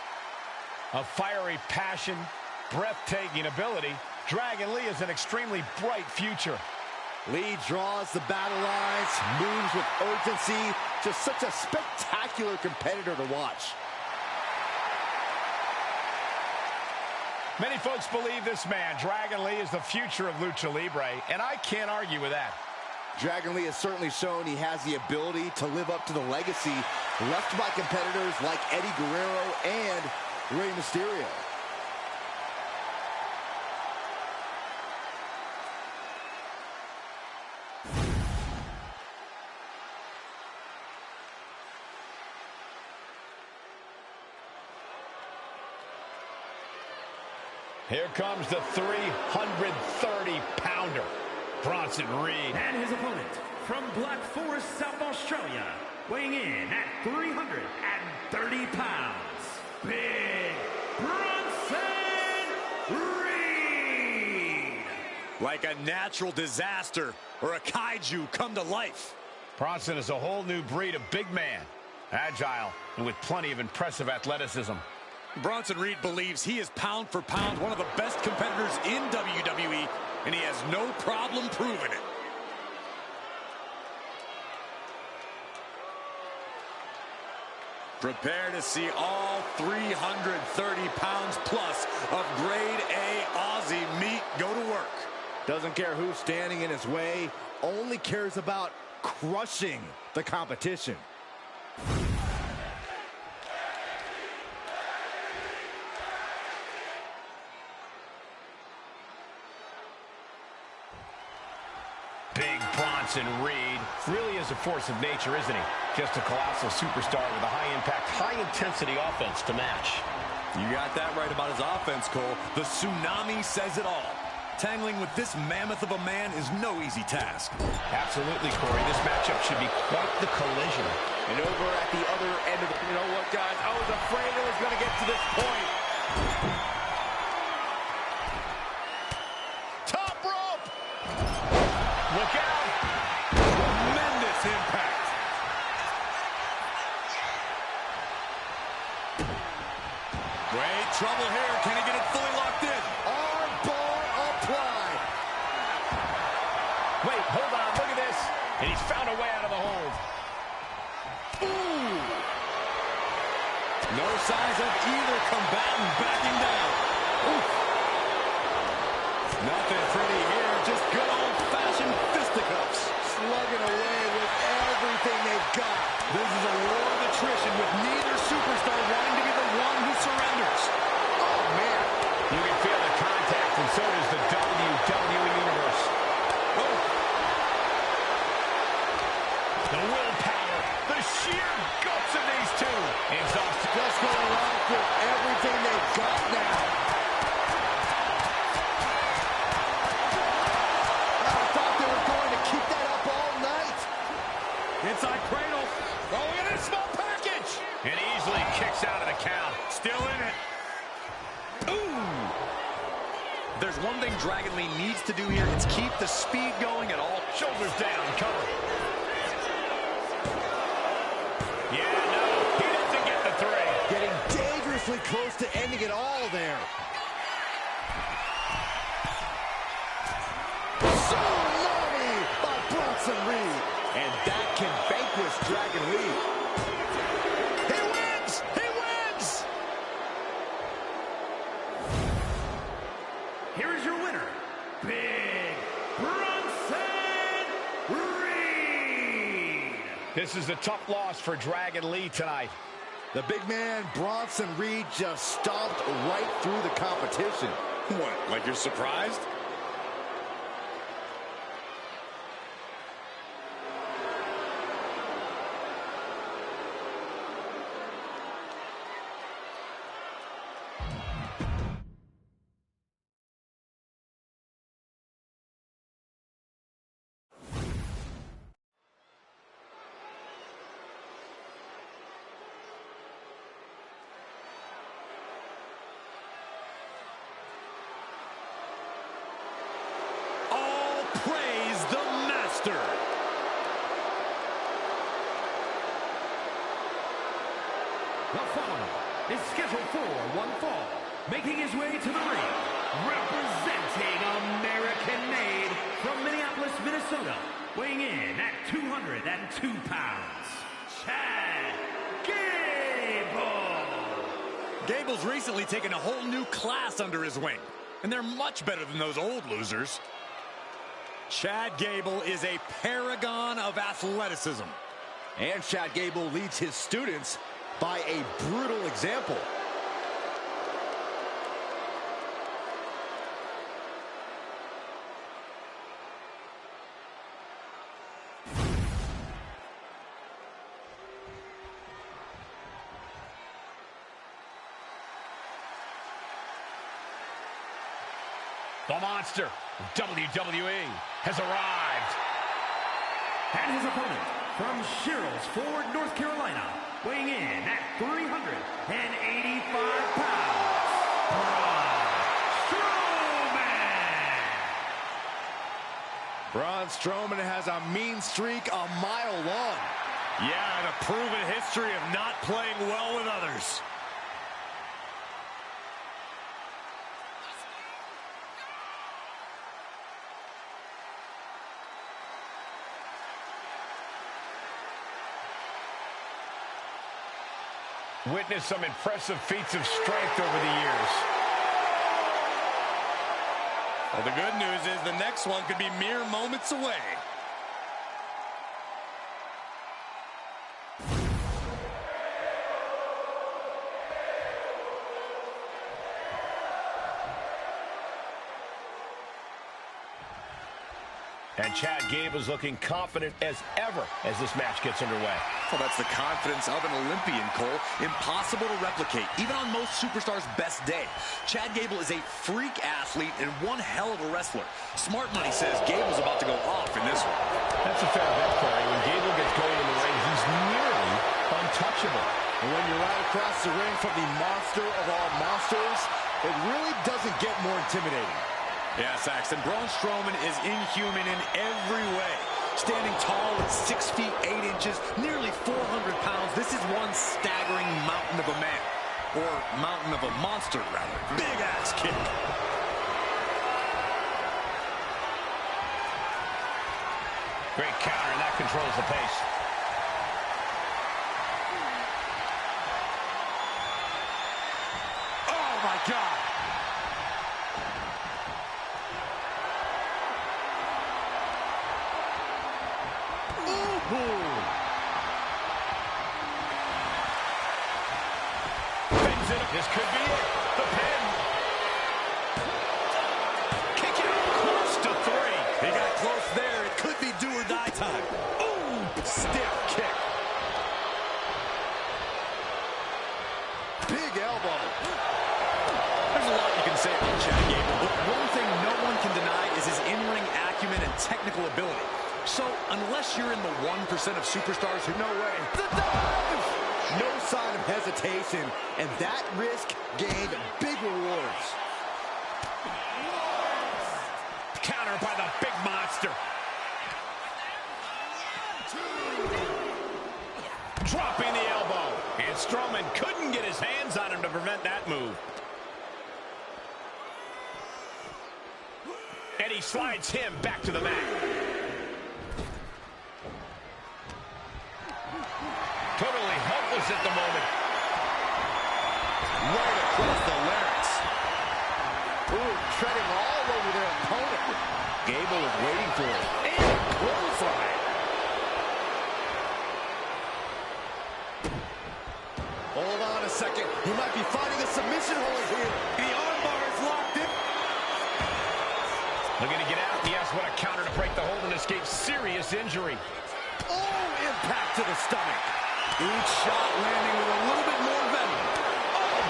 A fiery passion, breathtaking ability. Dragon Lee is an extremely bright future. Lee draws the battle lines, moves with urgency. Just such a spectacular competitor to watch. Many folks believe this man, Dragon Lee, is the future of Lucha Libre, and I can't argue with that. Dragon Lee has certainly shown he has the ability to live up to the legacy left by competitors like Eddie Guerrero and Rey Mysterio. Here comes the 330-pounder. Bronson Reed. And his opponent from Black Forest, South Australia, weighing in at 330 pounds, Big Bronson Reed. Like a natural disaster or a kaiju come to life. Bronson is a whole new breed of big man. Agile and with plenty of impressive athleticism. Bronson Reed believes he is pound for pound one of the best competitors in WWE, and he has no problem proving it. Prepare to see all 330 pounds plus of grade A Aussie meat go to work. Doesn't care who's standing in his way, only cares about crushing the competition. Big Bronson Reed really is a force of nature, isn't he? Just a colossal superstar with a high-impact, high-intensity offense to match. You got that right about his offense, Cole. The tsunami says it all. Tangling with this mammoth of a man is no easy task. Absolutely, Corey. This matchup should be quite the collision. And over at the other end of the... You know what, guys? I was afraid it was going to get to this point. Top rope! Look out! Tremendous impact. Great trouble here. Can he get it fully locked in? Arm bar applied. Wait, hold on. Look at this. And he's found a way out of the hold. Ooh. No signs of either combatant backing down. Oof. Nothing pretty here. Just good old-fashioned fisticuffs. Slugging away one thing Dragon Lee needs to do here is keep the speed going at all. Shoulders down, cover. Yeah, no, he doesn't get the three. Getting dangerously close to ending it all there. Tsunami by Bronson Reed. And that can vanquish Dragon Lee. He wins! He wins! Here is your winner, Big Bronson Reed. This is a tough loss for Dragon Lee tonight. The big man, Bronson Reed, just stomped right through the competition. What, like you're surprised? Praise the master. The following is scheduled for one fall, making his way to the ring, representing American-made from Minneapolis, Minnesota, weighing in at 202 pounds, Chad Gable. Gable's recently taken a whole new class under his wing, and they're much better than those old losers. Chad Gable is a paragon of athleticism. And Chad Gable leads his students by a brutal example. The monster of WWE has arrived. And his opponent from Sherrills Ford, North Carolina, weighing in at 385 pounds, Braun Braun Strowman. Strowman has a mean streak a mile long. Yeah, and a proven history of not playing well with others. Witnessed some impressive feats of strength over the years. Well, the good news is the next one could be mere moments away. And Chad Gable is looking confident as ever as this match gets underway. Well, that's the confidence of an Olympian, Cole. Impossible to replicate, even on most superstars' best day. Chad Gable is a freak athlete and one hell of a wrestler. Smart Money says Gable's about to go off in this one. That's a fair bet, Corey. When Gable gets going in the ring, he's nearly untouchable. And when you're right across the ring from the monster of all monsters, it really doesn't get more intimidating. Yeah, Saxton, Braun Strowman is inhuman in every way. Standing tall at 6 feet 8 inches, nearly 400 pounds, this is one staggering mountain of a man. Or mountain of a monster, rather. Big ass kick. Great counter, and that controls the pace. Oh, my God. This could be it. The pin. Kick out. Close to 3. He got close there. It could be do or die time. Ooh, stiff kick. Big elbow. There's a lot you can say about Chad Gable, but one thing no one can deny is his in-ring acumen and technical ability. So, unless you're in the 1% of superstars who... No way. The dive! No sign of hesitation, and that risk gained big rewards. counter by the big monster. Dropping the elbow. And Strowman couldn't get his hands on him to prevent that move. And he slides him back to the mat. Totally helpless at the moment. Right across the larynx. Ooh, treading all over their opponent. Gable is waiting for it. And clothesline. Hold on a second. He might be finding a submission hold here. The armbar is locked in. Looking to get out. Yes, what a counter to break the hold and escape serious injury. Oh, impact to the stomach. Each shot landing with a little bit more venom. Oh!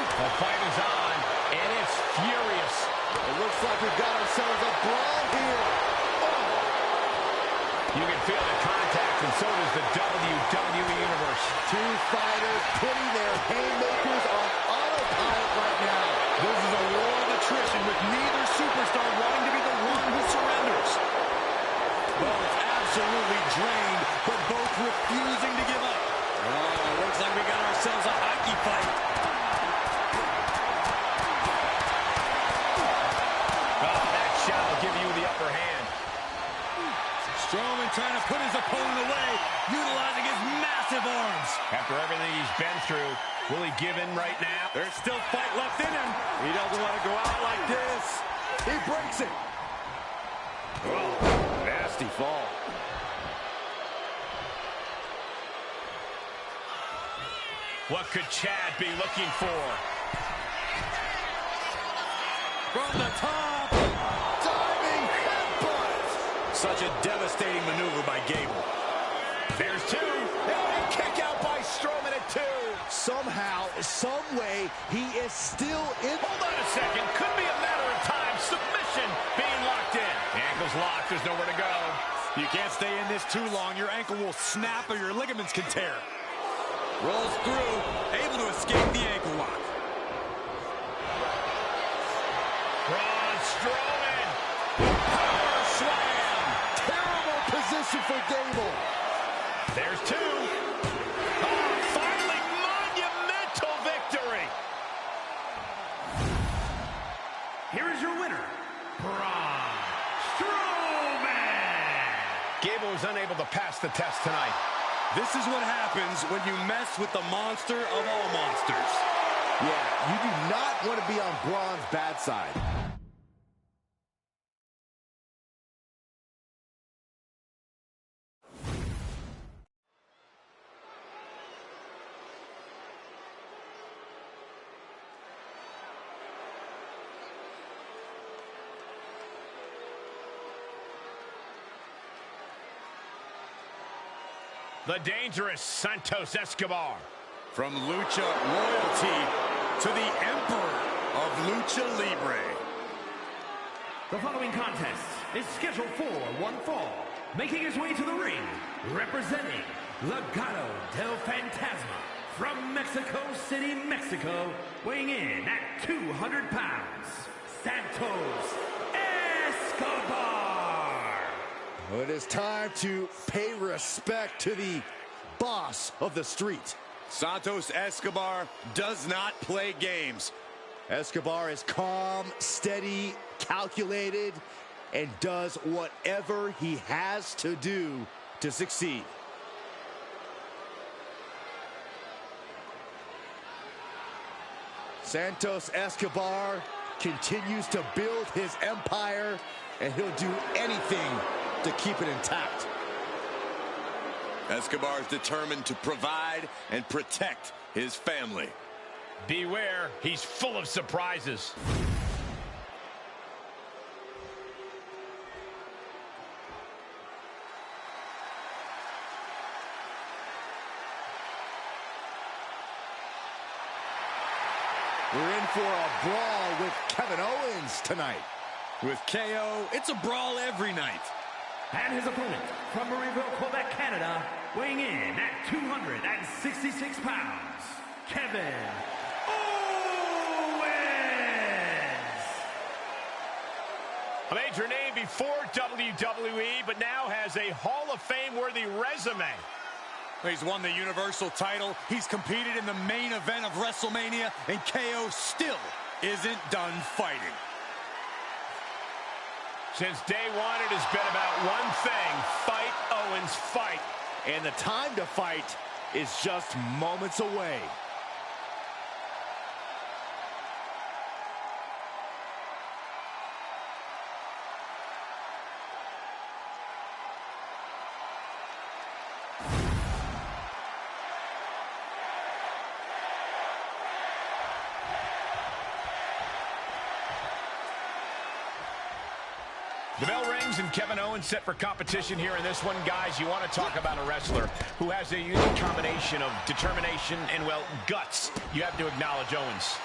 The fight is on, and it's furious. It looks like we've got ourselves a brawl here. Oh! You can feel the contact, and so does the WWE Universe. Two fighters putting their haymakers on autopilot right now. This is a war of attrition with neither superstar wanting to be the one who surrenders. Both absolutely drained, but both refusing to give up. Oh, looks like we got ourselves a hockey fight. Oh, that shot will give you the upper hand. Strowman trying to put his opponent away, utilizing his massive arms. After everything he's been through, will he give in right now? There's still fight left in him. He doesn't want to go out like this. He breaks it. Oh, nasty fall. What could Chad be looking for? From the top. Diving headbutt. Such a devastating maneuver by Gable. There's two. And kick out by Strowman at 2. Somehow, some way, he is still in. Hold on a second. Could be a matter of time. Submission being locked in. The ankle's locked. There's nowhere to go. You can't stay in this too long. Your ankle will snap or your ligaments can tear. Rolls through, able to escape the ankle lock. Braun Strowman. Power slam. Terrible position for Gable. There's 2. Oh, finally, monumental victory. Here is your winner, Braun Strowman. Gable was unable to pass the test tonight. This is what happens when you mess with the monster of all monsters. Yeah, you do not want to be on Braun's bad side. The dangerous Santos Escobar. From Lucha Royalty to the Emperor of Lucha Libre. The following contest is scheduled for one fall. Making his way to the ring, representing Legado del Fantasma from Mexico City, Mexico, weighing in at 200 pounds, Santos Escobar. It is time to pay respect to the boss of the street. Santos Escobar does not play games. Escobar is calm, steady, calculated, and does whatever he has to do to succeed. Santos Escobar continues to build his empire, and he'll do anything to keep it intact. Escobar is determined to provide and protect his family. Beware, he's full of surprises. We're in for a brawl with Kevin Owens tonight. With KO, it's a brawl every night. And his opponent from Marieville, Quebec, Canada, weighing in at 266 pounds, Kevin Owens. A major name before WWE, but now has a Hall of Fame-worthy resume. He's won the Universal title. He's competed in the main event of WrestleMania, and KO still isn't done fighting. Since day one, it has been about one thing: fight, Owens, fight. And the time to fight is just moments away. The bell rings and Kevin Owens set for competition here in this one. Guys, you want to talk about a wrestler who has a unique combination of determination and, well, guts. You have to acknowledge Owens.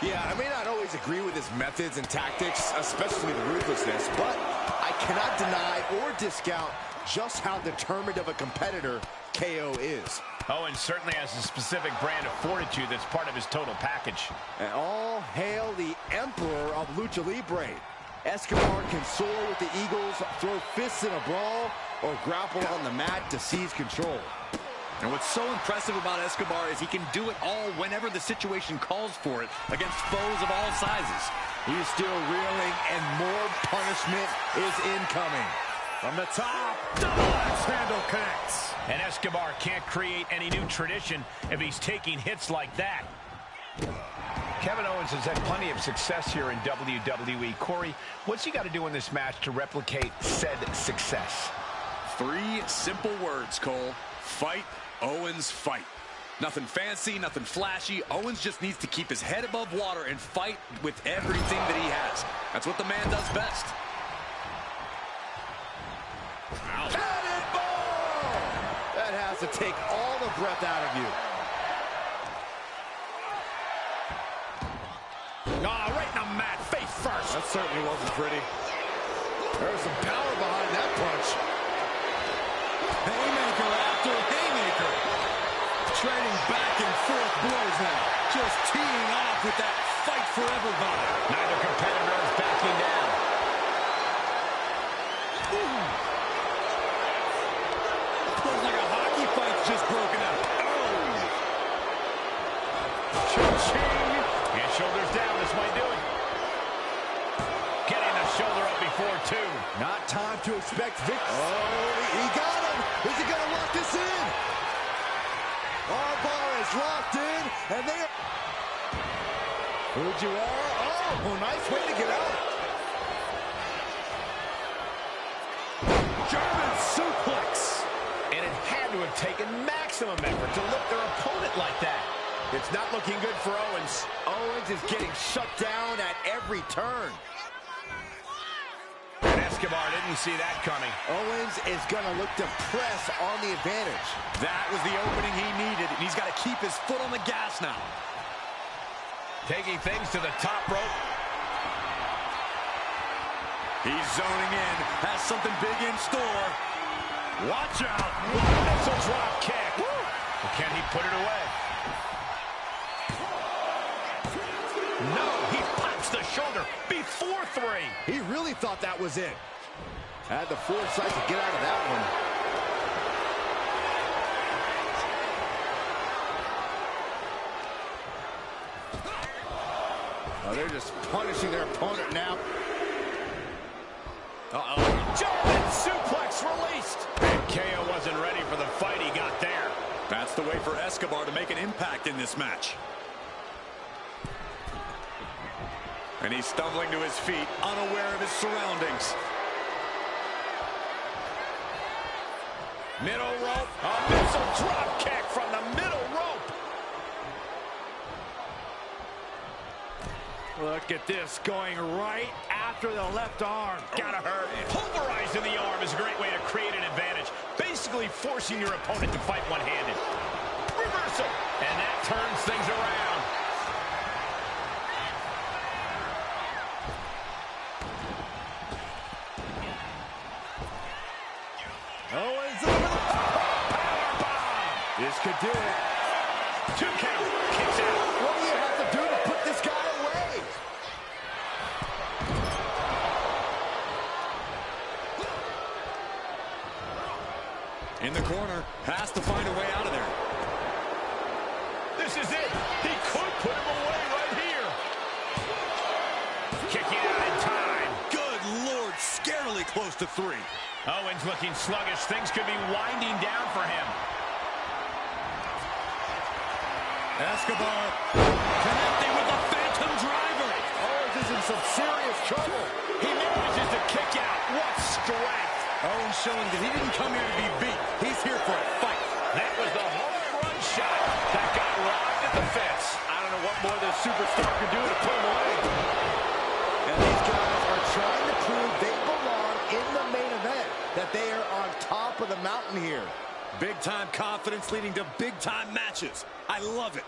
Yeah, I may not always agree with his methods and tactics, especially the ruthlessness, but I cannot deny or discount just how determined of a competitor KO is. Owens certainly has a specific brand of fortitude that's part of his total package. And all hail the Emperor of Lucha Libre. Escobar can soar with the Eagles, throw fists in a brawl, or grapple on the mat to seize control. And what's so impressive about Escobar is he can do it all whenever the situation calls for it against foes of all sizes. He's still reeling, and more punishment is incoming. From the top, double axe handle connects. And Escobar can't create any new tradition if he's taking hits like that. Kevin Owens has had plenty of success here in WWE. Corey, what's he got to do in this match to replicate said success? 3 simple words, Cole. Fight, Owens, fight. Nothing fancy, nothing flashy. Owens just needs to keep his head above water and fight with everything that he has. That's what the man does best. Cannonball! That has to take all the breath out of you. Right in the mat, face first. That certainly wasn't pretty. There's some power behind that punch. Haymaker after haymaker. Trading back and forth blows now. Just teeing off with that fight forever vibe. Neither competitor is backing down. Feels like a hockey fight's just broken out. Cha-ching. And shoulders down, this might do it. Getting the shoulder up before 2. Not time to expect victory. Oh, he got him. Is he going to lock this in? Armbar is locked in, and they are... Fujiwara. Oh, nice way to get out. German suplex. And it had to have taken maximum effort to lift their opponent like that. It's not looking good for Owens. Owens is getting shut down at every turn. And Escobar didn't see that coming. Owens is going to look to press on the advantage. That was the opening he needed, and he's got to keep his foot on the gas now. Taking things to the top rope. He's zoning in, has something big in store. Watch out. Missile drop kick. Well, can he put it away? No, he pops the shoulder before 3. He really thought that was it. Had the foresight to get out of that one. Oh, they're just punishing their opponent now. German suplex released. And KO wasn't ready for the fight he got there. That's the way for Escobar to make an impact in this match. And he's stumbling to his feet, unaware of his surroundings. Middle rope. A missile drop kick from the middle rope. Look at this, going right after the left arm. Gotta hurt. Pulverizing the arm is a great way to create an advantage. Basically forcing your opponent to fight one-handed. Reversal. And that turns things around. Owens over the Powerbomb. This could do it. 2 count. Kicks out. What do you have to do to put this guy away? In the corner, has to find a way out of there. This is it. He could put him away right here. Kicking out in time. Good Lord, scarily close to 3. Owens looking sluggish. Things could be winding down for him. Escobar connecting with the Phantom Driver. Owens is in some serious trouble. He manages to kick out. What strength. Owens showing that he didn't come here to be beat. He's here for a fight. That was the home run shot that got robbed at the fence. I don't know what more this superstar could do to put him away. And these guys are trying to prove they belong in the main event, that they are on top of the mountain here. Big-time confidence leading to big-time matches. I love it.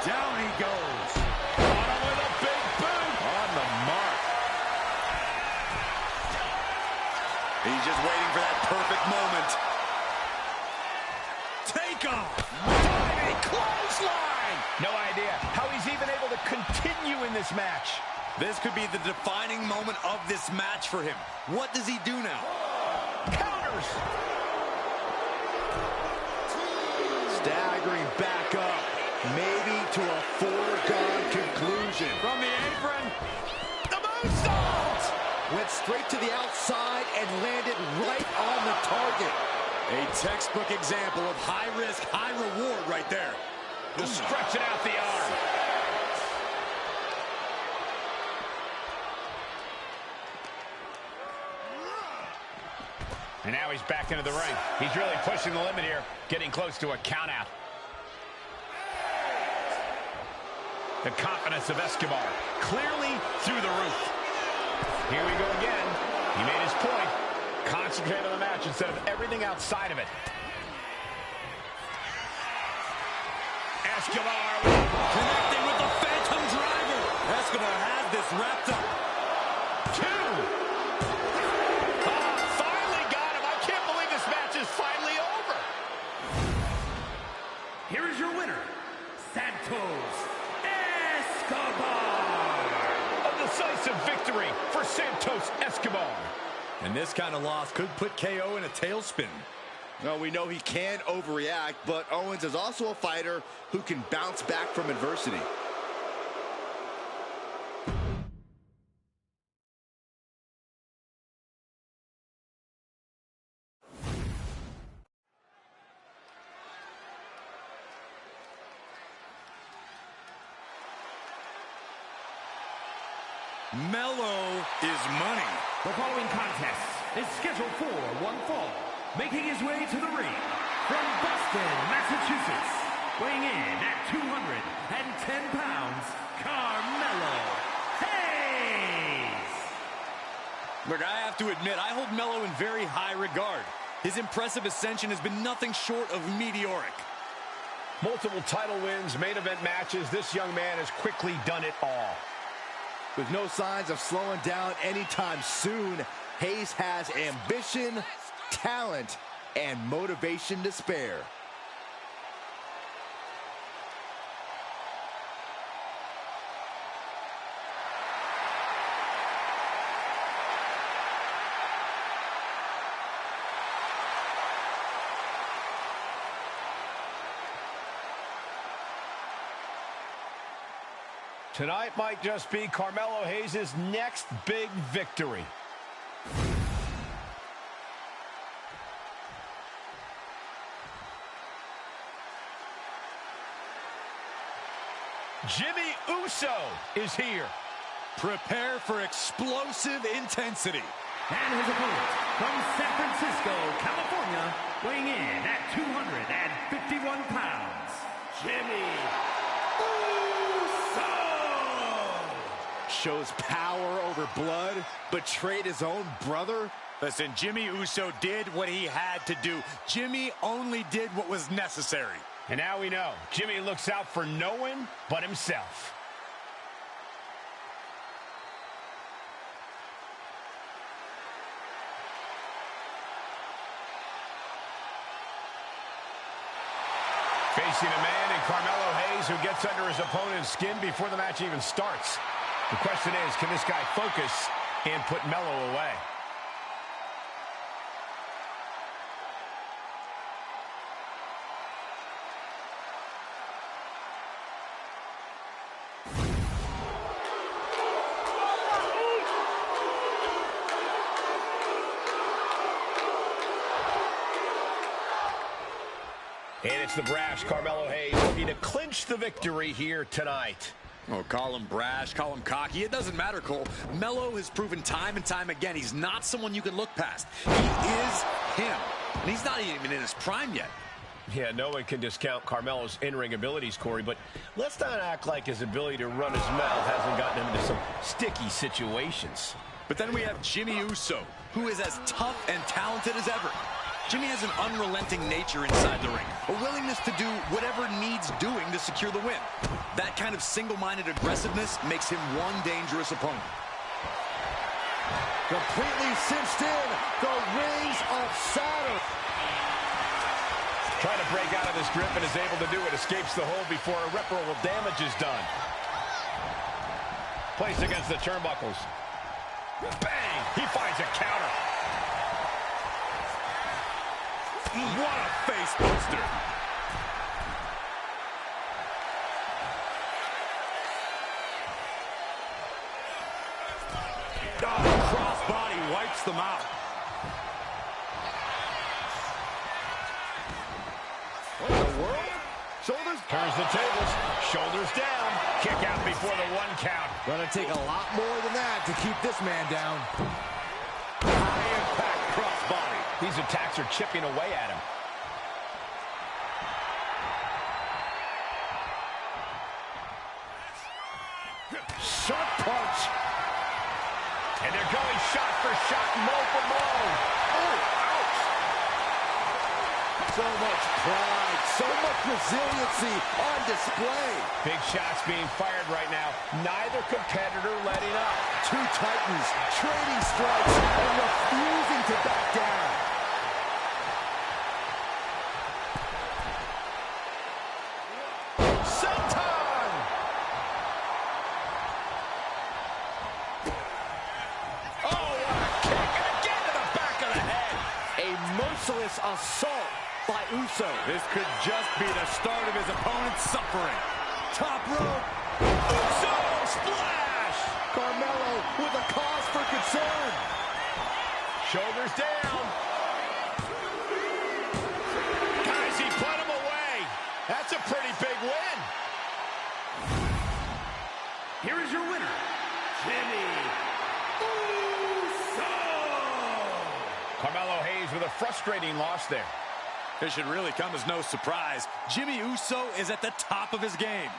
Down he goes. On him with a big boot. On the mark. He's just waiting for that perfect moment. Take off. Diving clothesline. No idea how he's even able to continue in this match. This could be the defining moment of this match for him. What does he do now? Counters. Staggering back up, maybe to a foregone conclusion. From the apron. The moonsault. Went straight to the outside and landed right on the target. A textbook example of high risk, high reward right there. Just stretching out the arm. And now he's back into the ring. He's really pushing the limit here, getting close to a count out. The confidence of Escobar clearly through the roof. Here we go again. He made his point. Concentrate on the match instead of everything outside of it. Escobar Connecting with the Phantom Driver. Escobar has this wrapped up. 2. Finally got him. I can't believe this match is finally over. Here is your winner, Santos Escobar. A decisive victory for Santos Escobar. And this kind of loss could put KO in a tailspin. No, we know he can overreact, but Owens is also a fighter who can bounce back from adversity. Mellow is money. The following contest is scheduled for one fall. Making his way to the ring from Boston, Massachusetts, weighing in at 210 pounds, Carmelo Hayes. Look, I have to admit, I hold Mello in very high regard. His impressive ascension has been nothing short of meteoric. Multiple title wins, main event matches. This young man has quickly done it all. With no signs of slowing down anytime soon, Hayes has ambition, talent, and motivation to spare. Tonight might just be Carmelo Hayes' next big victory. Jimmy Uso is here. Prepare for explosive intensity. And his opponent from San Francisco, California, weighing in at 251 pounds, Jimmy Uso. Shows power over blood, betrayed his own brother. Listen, Jimmy Uso did what he had to do. Jimmy only did what was necessary. And now we know, Jimmy looks out for no one but himself. Facing a man in Carmelo Hayes Hayes, who gets under his opponent's skin before the match even starts. The question is, can this guy focus and put Melo away? And it's the brash Carmelo Hayes looking to clinch the victory here tonight. Oh, call him brash, call him cocky. It doesn't matter, Cole. Melo has proven time and time again he's not someone you can look past. He is him. And he's not even in his prime yet. Yeah, no one can discount Carmelo's in-ring abilities, Corey, but let's not act like his ability to run his mouth hasn't gotten him into some sticky situations. But then we have Jimmy Uso, who is as tough and talented as ever. Jimmy has an unrelenting nature inside the ring, a willingness to do whatever needs doing to secure the win. That kind of single-minded aggressiveness makes him one dangerous opponent. Completely cinched in, the rings of Saturn. Trying to break out of this grip and is able to do it. Escapes the hold before irreparable damage is done. Placed against the turnbuckles. Bang! He finds a counter. What a face buster. Oh, crossbody wipes them out. What in the world? Shoulders. Turns the tables. Shoulders down. Kick out before the 1 count. Gonna take a lot more than that to keep this man down. High impact crossbody. These attacks are chipping away at him. Sharp punch. And they're going shot for shot, blow for blow. Oh, ouch. So much pride, so much resiliency on display. Big shots being fired right now. Neither competitor letting up. Two titans trading strikes and refusing to back down. Senton! Oh, what a kick! And again to the back of the head. A merciless assault by Uso. This could just be the start of his opponent's suffering. Top rope. Uso splash! Carmelo with a cause for concern. Shoulders down. Guys, he put him away. That's a pretty big win. Here is your winner, Jimmy Uso! Carmelo Hayes with a frustrating loss there. It should really come as no surprise. Jimmy Uso is at the top of his game.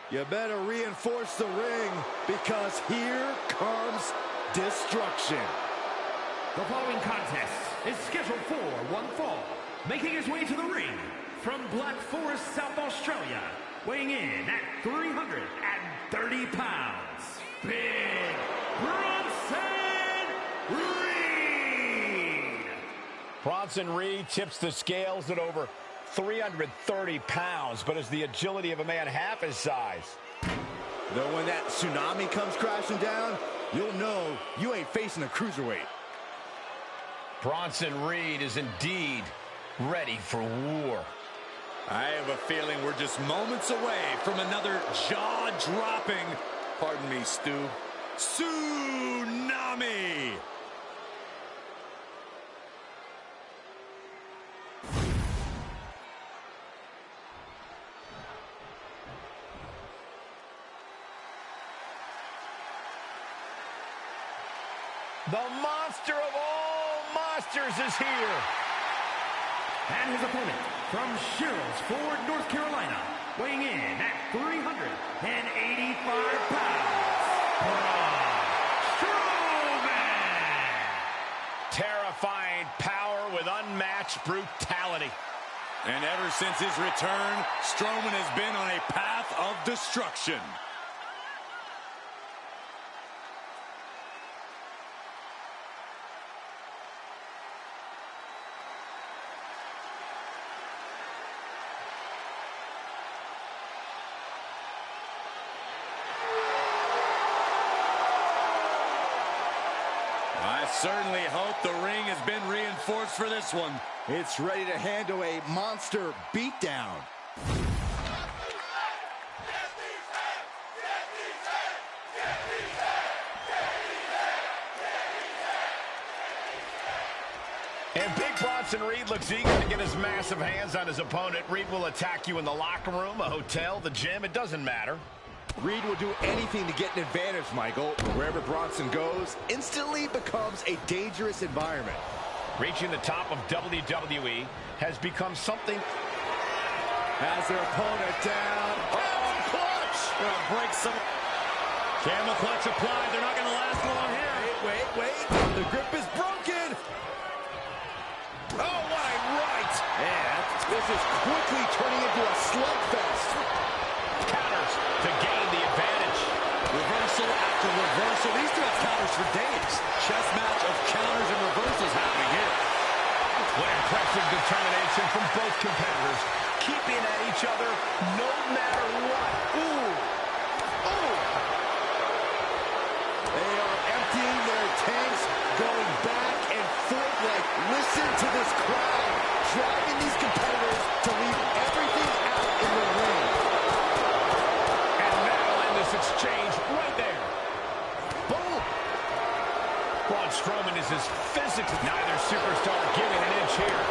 You better reinforce the ring because here comes destruction. The following contest is scheduled for one fall. Making his way to the ring from Black Forest, South Australia, weighing in at 330 pounds, Big Bronson Reed! Bronson Reed tips the scales at over 330 pounds, but is the agility of a man half his size. Though when that tsunami comes crashing down, you'll know you ain't facing a cruiserweight. Bronson Reed is indeed ready for war. I have a feeling we're just moments away from another jaw-dropping, pardon me, Stu, tsunami! The monster of all monsters is here. And his opponent from Sherrills Ford, North Carolina, weighing in at 385 Ever since his return, Strowman has been on a path of destruction. I certainly hope the ring has been reinforced for this one. It's ready to handle a monster beatdown. And Big Bronson Reed looks eager to get his massive hands on his opponent. Reed will attack you in the locker room, a hotel, the gym, it doesn't matter. Reed will do anything to get an advantage, Michael. Wherever Bronson goes, instantly becomes a dangerous environment. Reaching the top of WWE has become something. Has their opponent down. Oh, clutch! Break some. Camel clutch applied. They're not going to last long here. Wait. The grip is broken. Oh, what a right. And this is quickly turning into a slugfest. Counters to gain the advantage. Reversal after reversal. These two have counters for days. Chess match of counters and reversals happening here. What impressive determination from both competitors. Keeping at each other no matter what. Ooh. They are emptying their tanks, going back and forth like, listen to this crowd, driving these competitors to leave everything out in the ring. And that'll end this exchange right there. Boom. Braun Strowman is his physical. Neither superstar giving an inch here.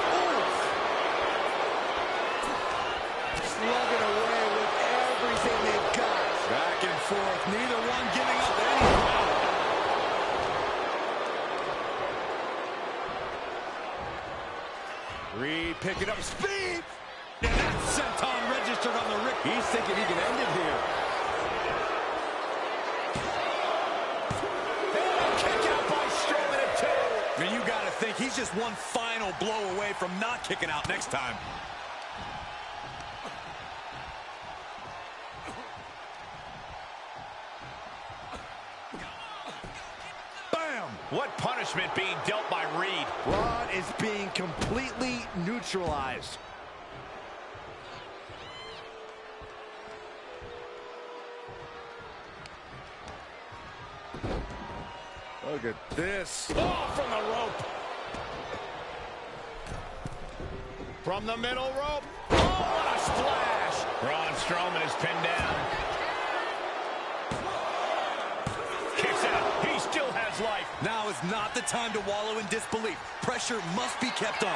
Slugging away with everything they've got. Back and forth, neither one giving up any ground. Reed picking up speed. And that senton registered on the Rick. He's thinking he can end it here. And kick out by Strowman at 2. I mean, you got to think he's just one final blow away from not kicking out next time. What punishment being dealt by Reed. Braun is being completely neutralized. Look at this. Oh, from the rope. From the middle rope. Oh, what a splash. Braun Strowman is pinned down. He still has life. Now is not the time to wallow in disbelief. Pressure must be kept on.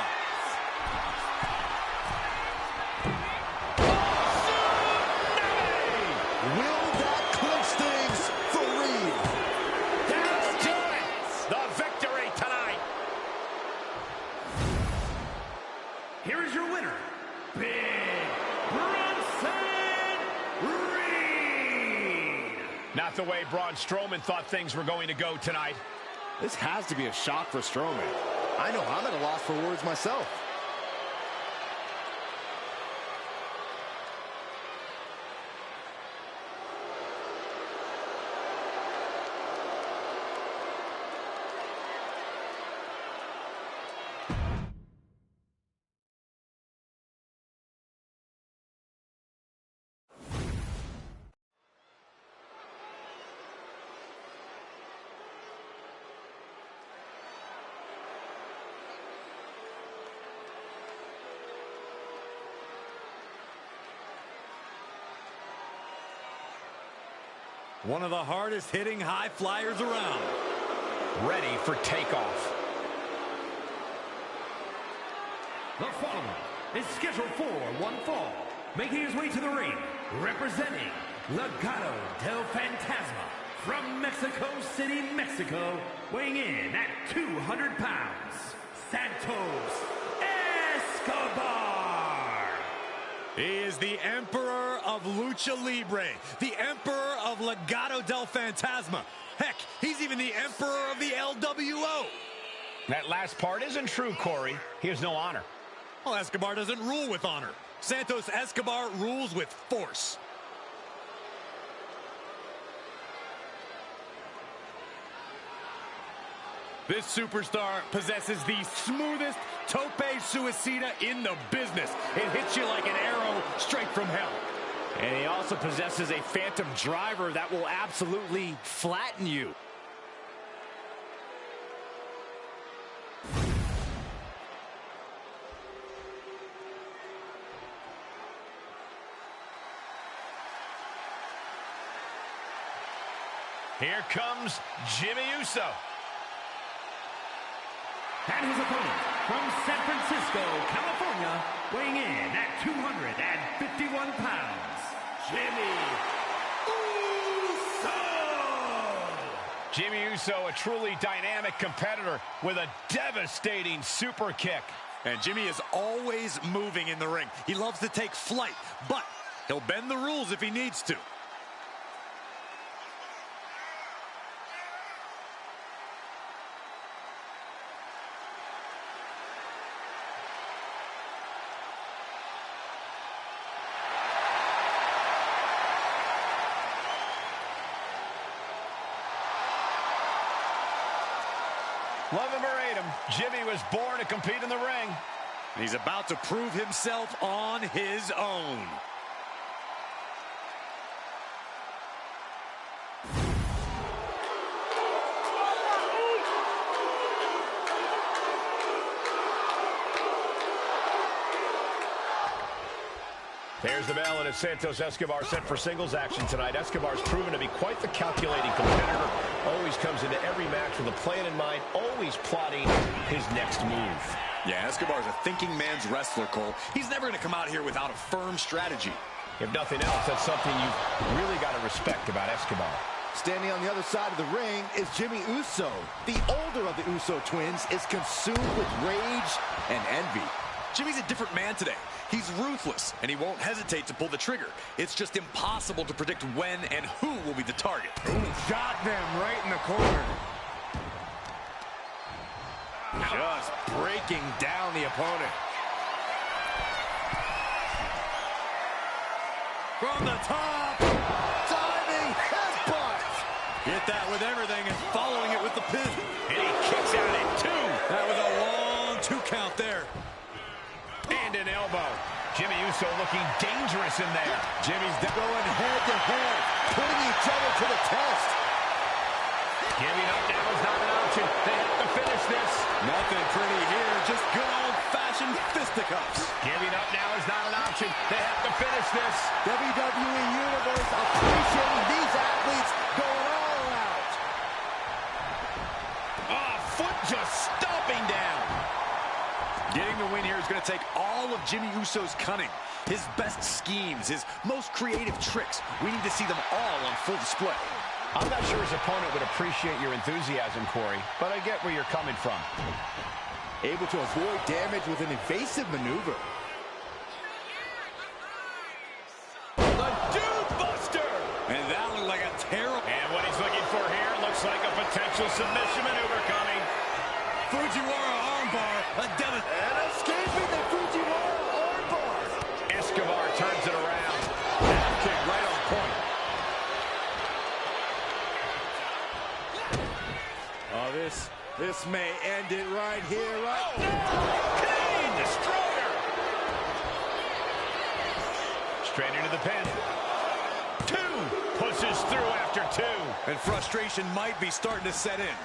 Will that clinch things for Reed? That's it. The victory tonight. Here is your winner, Big Bronson Reed. Not the way Braun Strowman thought things were going to go tonight. This has to be a shock for Strowman. I know I'm at a loss for words myself. One of the hardest hitting high flyers around. Ready for takeoff. The following is scheduled for one fall. Making his way to the ring, representing Legado del Fantasma from Mexico City, Mexico, weighing in at 200 pounds, Santos Escobar. He is the Emperor of Lucha Libre, the Emperor of Legado del Fantasma. Heck, he's even the Emperor of the LWO. That last part isn't true, Corey. He has no honor. Well, Escobar doesn't rule with honor. Santos Escobar rules with force. This superstar possesses the smoothest tope suicida in the business. It hits you like an arrow straight from hell. And he also possesses a phantom driver that will absolutely flatten you. Here comes Jimmy Uso. And his opponent from San Francisco, California, weighing in at 251 pounds, Jimmy Uso! Jimmy Uso, a truly dynamic competitor with a devastating super kick. And Jimmy is always moving in the ring. He loves to take flight, but he'll bend the rules if he needs to. Love him or hate him, Jimmy was born to compete in the ring. He's about to prove himself on his own. There's the bell, and it's Santos Escobar set for singles action tonight. Escobar's proven to be quite the calculating competitor. Always comes into every match with a plan in mind, always plotting his next move. Yeah, Escobar's a thinking man's wrestler, Cole. He's never going to come out here without a firm strategy. If nothing else, that's something you've really got to respect about Escobar. Standing on the other side of the ring is Jimmy Uso. The older of the Uso twins is consumed with rage and envy. Jimmy's a different man today. He's ruthless, and he won't hesitate to pull the trigger. It's just impossible to predict when and who will be the target. Shot them right in the corner. Just breaking down the opponent. From the top. Diving headbutt. Hit that with everything and following it with the pin. And he kicks out at 2. That was a long 2 count there. And an elbow. Jimmy Uso looking dangerous in there. Jimmy's going head to head, putting each other to the test. Giving up now is not an option. They have to finish this. Nothing pretty here, just good old-fashioned fisticuffs. Giving up now is not an option. They have to finish this. WWE Universe appreciating these athletes going all out. Foot just stomping down. Getting the win here is going to take all of Jimmy Uso's cunning, his best schemes, his most creative tricks. We need to see them all on full display. I'm not sure his opponent would appreciate your enthusiasm, Corey, but I get where you're coming from. Able to avoid damage with an evasive maneuver. The Dude Buster! And that looked like a terrible... And what he's looking for here looks like a potential submission maneuver coming. Fujiwara armbar, a And escaping the Fujiwara armbar. Escobar turns it around. That kick right on point. Oh, this may end it right here, right now. Kane Destroyer. Straight into the pin. 2. Pushes through after 2. And frustration might be starting to set in.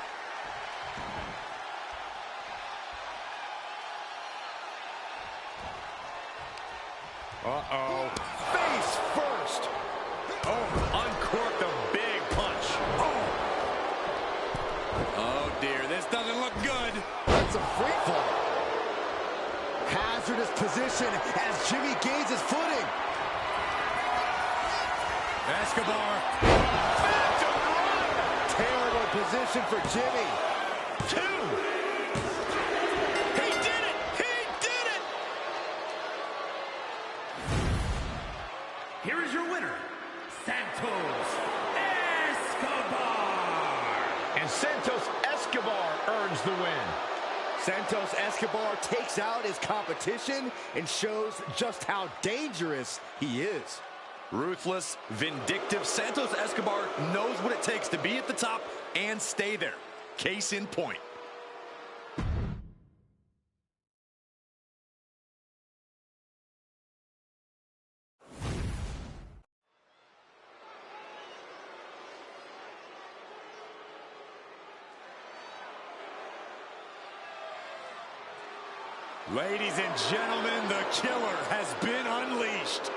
Uh-oh. Face first. Oh, uncorked a big punch. Oh, dear, this doesn't look good. That's a free fall. Hazardous position as Jimmy gains his footing. Escobar. Terrible position for Jimmy. 2. He did it! He did it! Here is your winner, Santos Escobar. And Santos Escobar earns the win. Santos Escobar takes out his competition and shows just how dangerous he is. Ruthless, vindictive, Santos Escobar knows what it takes to be at the top and stay there. Case in point. Ladies and gentlemen, the killer has been unleashed.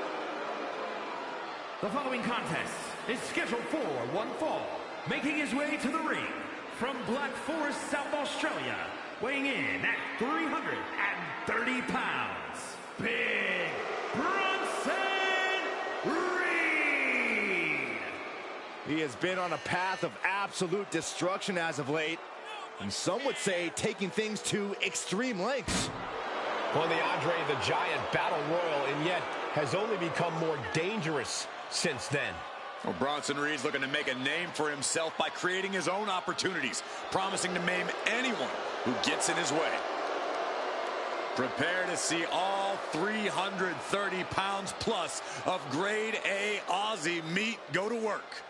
The following contest is scheduled for one fall. Making his way to the ring from Black Forest, South Australia, weighing in at 330 pounds, Big Bronson Reed. He has been on a path of absolute destruction as of late, and some would say taking things to extreme lengths. Won the Andre the Giant Battle Royal, and yet has only become more dangerous since then. Well, Bronson Reed's looking to make a name for himself by creating his own opportunities, promising to maim anyone who gets in his way. Prepare to see all 330 pounds plus of grade A Aussie meat go to work.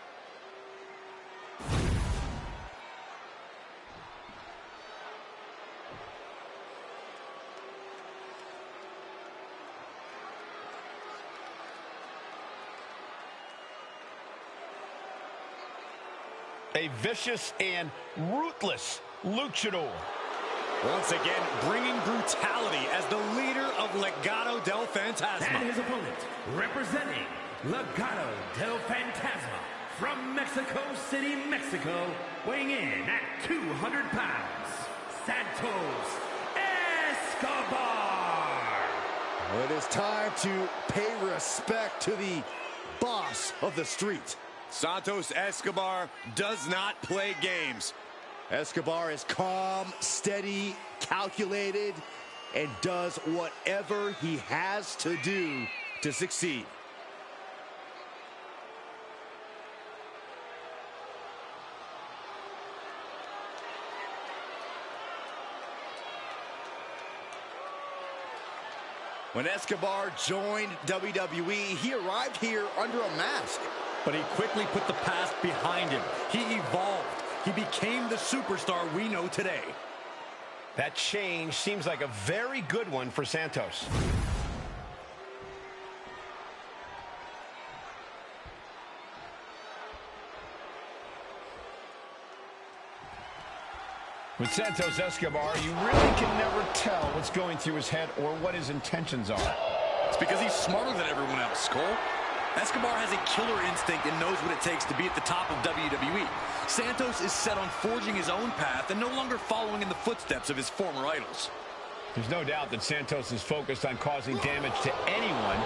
A vicious and ruthless luchador. Once again, bringing brutality as the leader of Legado del Fantasma. And his opponent, representing Legado del Fantasma from Mexico City, Mexico, weighing in at 200 pounds, Santos Escobar. Well, it is time to pay respect to the boss of the street. Santos Escobar does not play games. Escobar is calm, steady, calculated, and does whatever he has to do to succeed. When Escobar joined WWE, he arrived here under a mask. But he quickly put the past behind him. He evolved. He became the superstar we know today. That change seems like a very good one for Santos. With Santos Escobar, you really can never tell what's going through his head or what his intentions are. It's because he's smarter than everyone else, Cole. Escobar has a killer instinct and knows what it takes to be at the top of WWE. Santos is set on forging his own path and no longer following in the footsteps of his former idols. There's no doubt that Santos is focused on causing damage to anyone,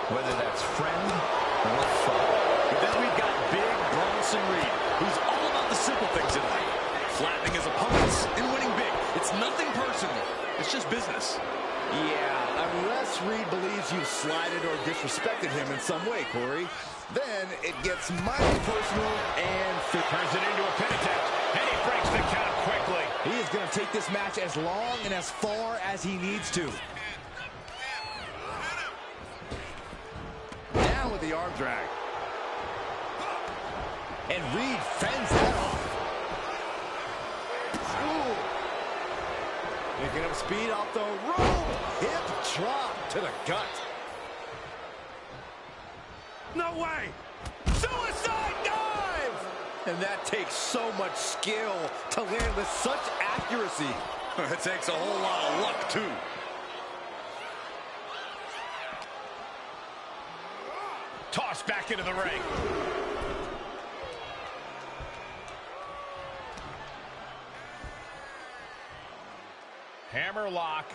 whether that's friend or foe. But then we've got Big Bronson Reed, who's all about the simple things in life. Flattening his opponents and winning big. It's nothing personal. It's just business. Yeah, unless Reed believes you've slighted or disrespected him in some way, Corey, then it gets mighty personal and turns it into a pin attempt, and he breaks the count quickly. He is going to take this match as long and as far as he needs to. Down with the arm drag. And Reed fends that off. Picking up speed off the rope. Hip drop to the gut. No way! Suicide dive! And that takes so much skill to land with such accuracy. It takes a whole lot of luck, too. Tossed back into the ring. Hammerlock.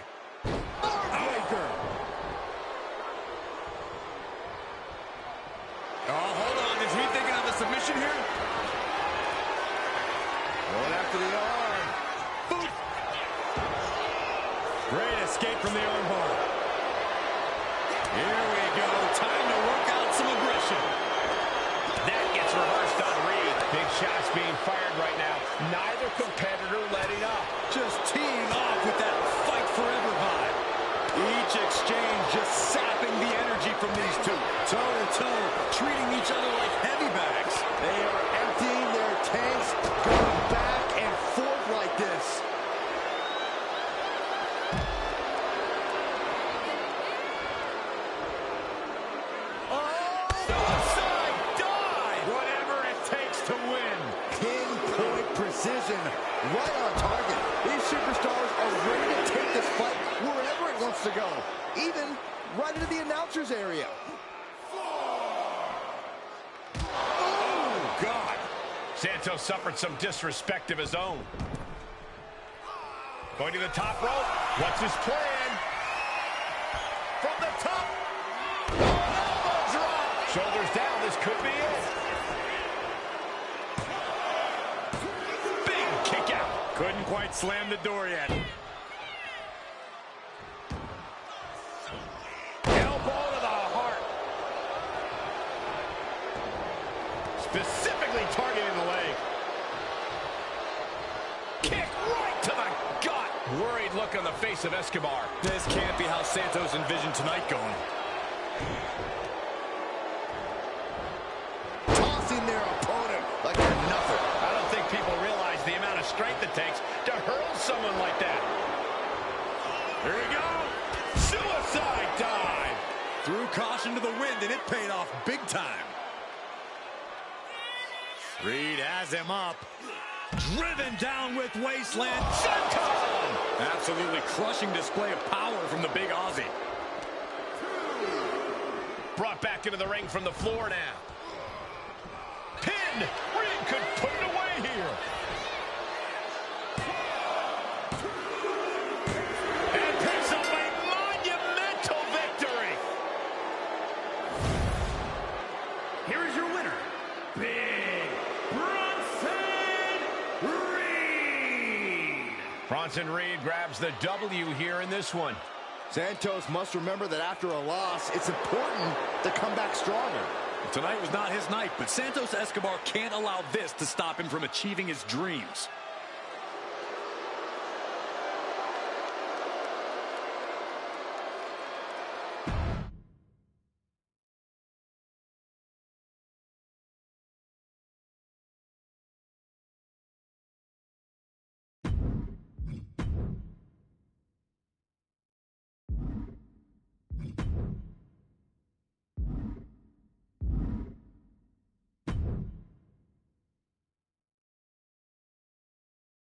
Heartbreaker. Oh, hold on. Is he thinking of a submission here? Going after the arm. Boot. Great escape from the armbar. Here we go. Time to work out some aggression. That gets reversed on Reed. Big shots being fired right now. Neither competitor letting up. Just teeing off with that fight forever vibe. Each exchange just sapping the energy from these two. Toe-to-toe, treating each other like heavy bags. They are emptying their tanks, going back and forth like this. Precision, right on target. These superstars are ready to take this fight wherever it wants to go, even right into the announcer's area. Oh, God. Santos suffered some disrespect of his own. Going to the top rope. What's his plan? From the top. Elbow drop. Shoulders down. This could be it. Couldn't quite slam the door yet. Elbow to the heart. Specifically targeting the leg. Kick right to the gut. Worried look on the face of Escobar. This can't be how Santos envisioned tonight going. Tossing their opponent like they're nothing. I don't think people realize the amount of strength it takes to hurl someone like that. Here we go. Suicide dive. Threw caution to the wind, and it paid off big time. Reed has him up. Driven down with wasteland. Senton! Absolutely crushing display of power from the big Aussie. Brought back into the ring from the floor now. Pin! Reed could put it away here. And picks up a monumental victory. Here is your winner, Big Bronson Reed. Bronson Reed grabs the W here in this one. Santos must remember that after a loss, it's important to come back stronger. Tonight was not his night, but Santos Escobar can't allow this to stop him from achieving his dreams.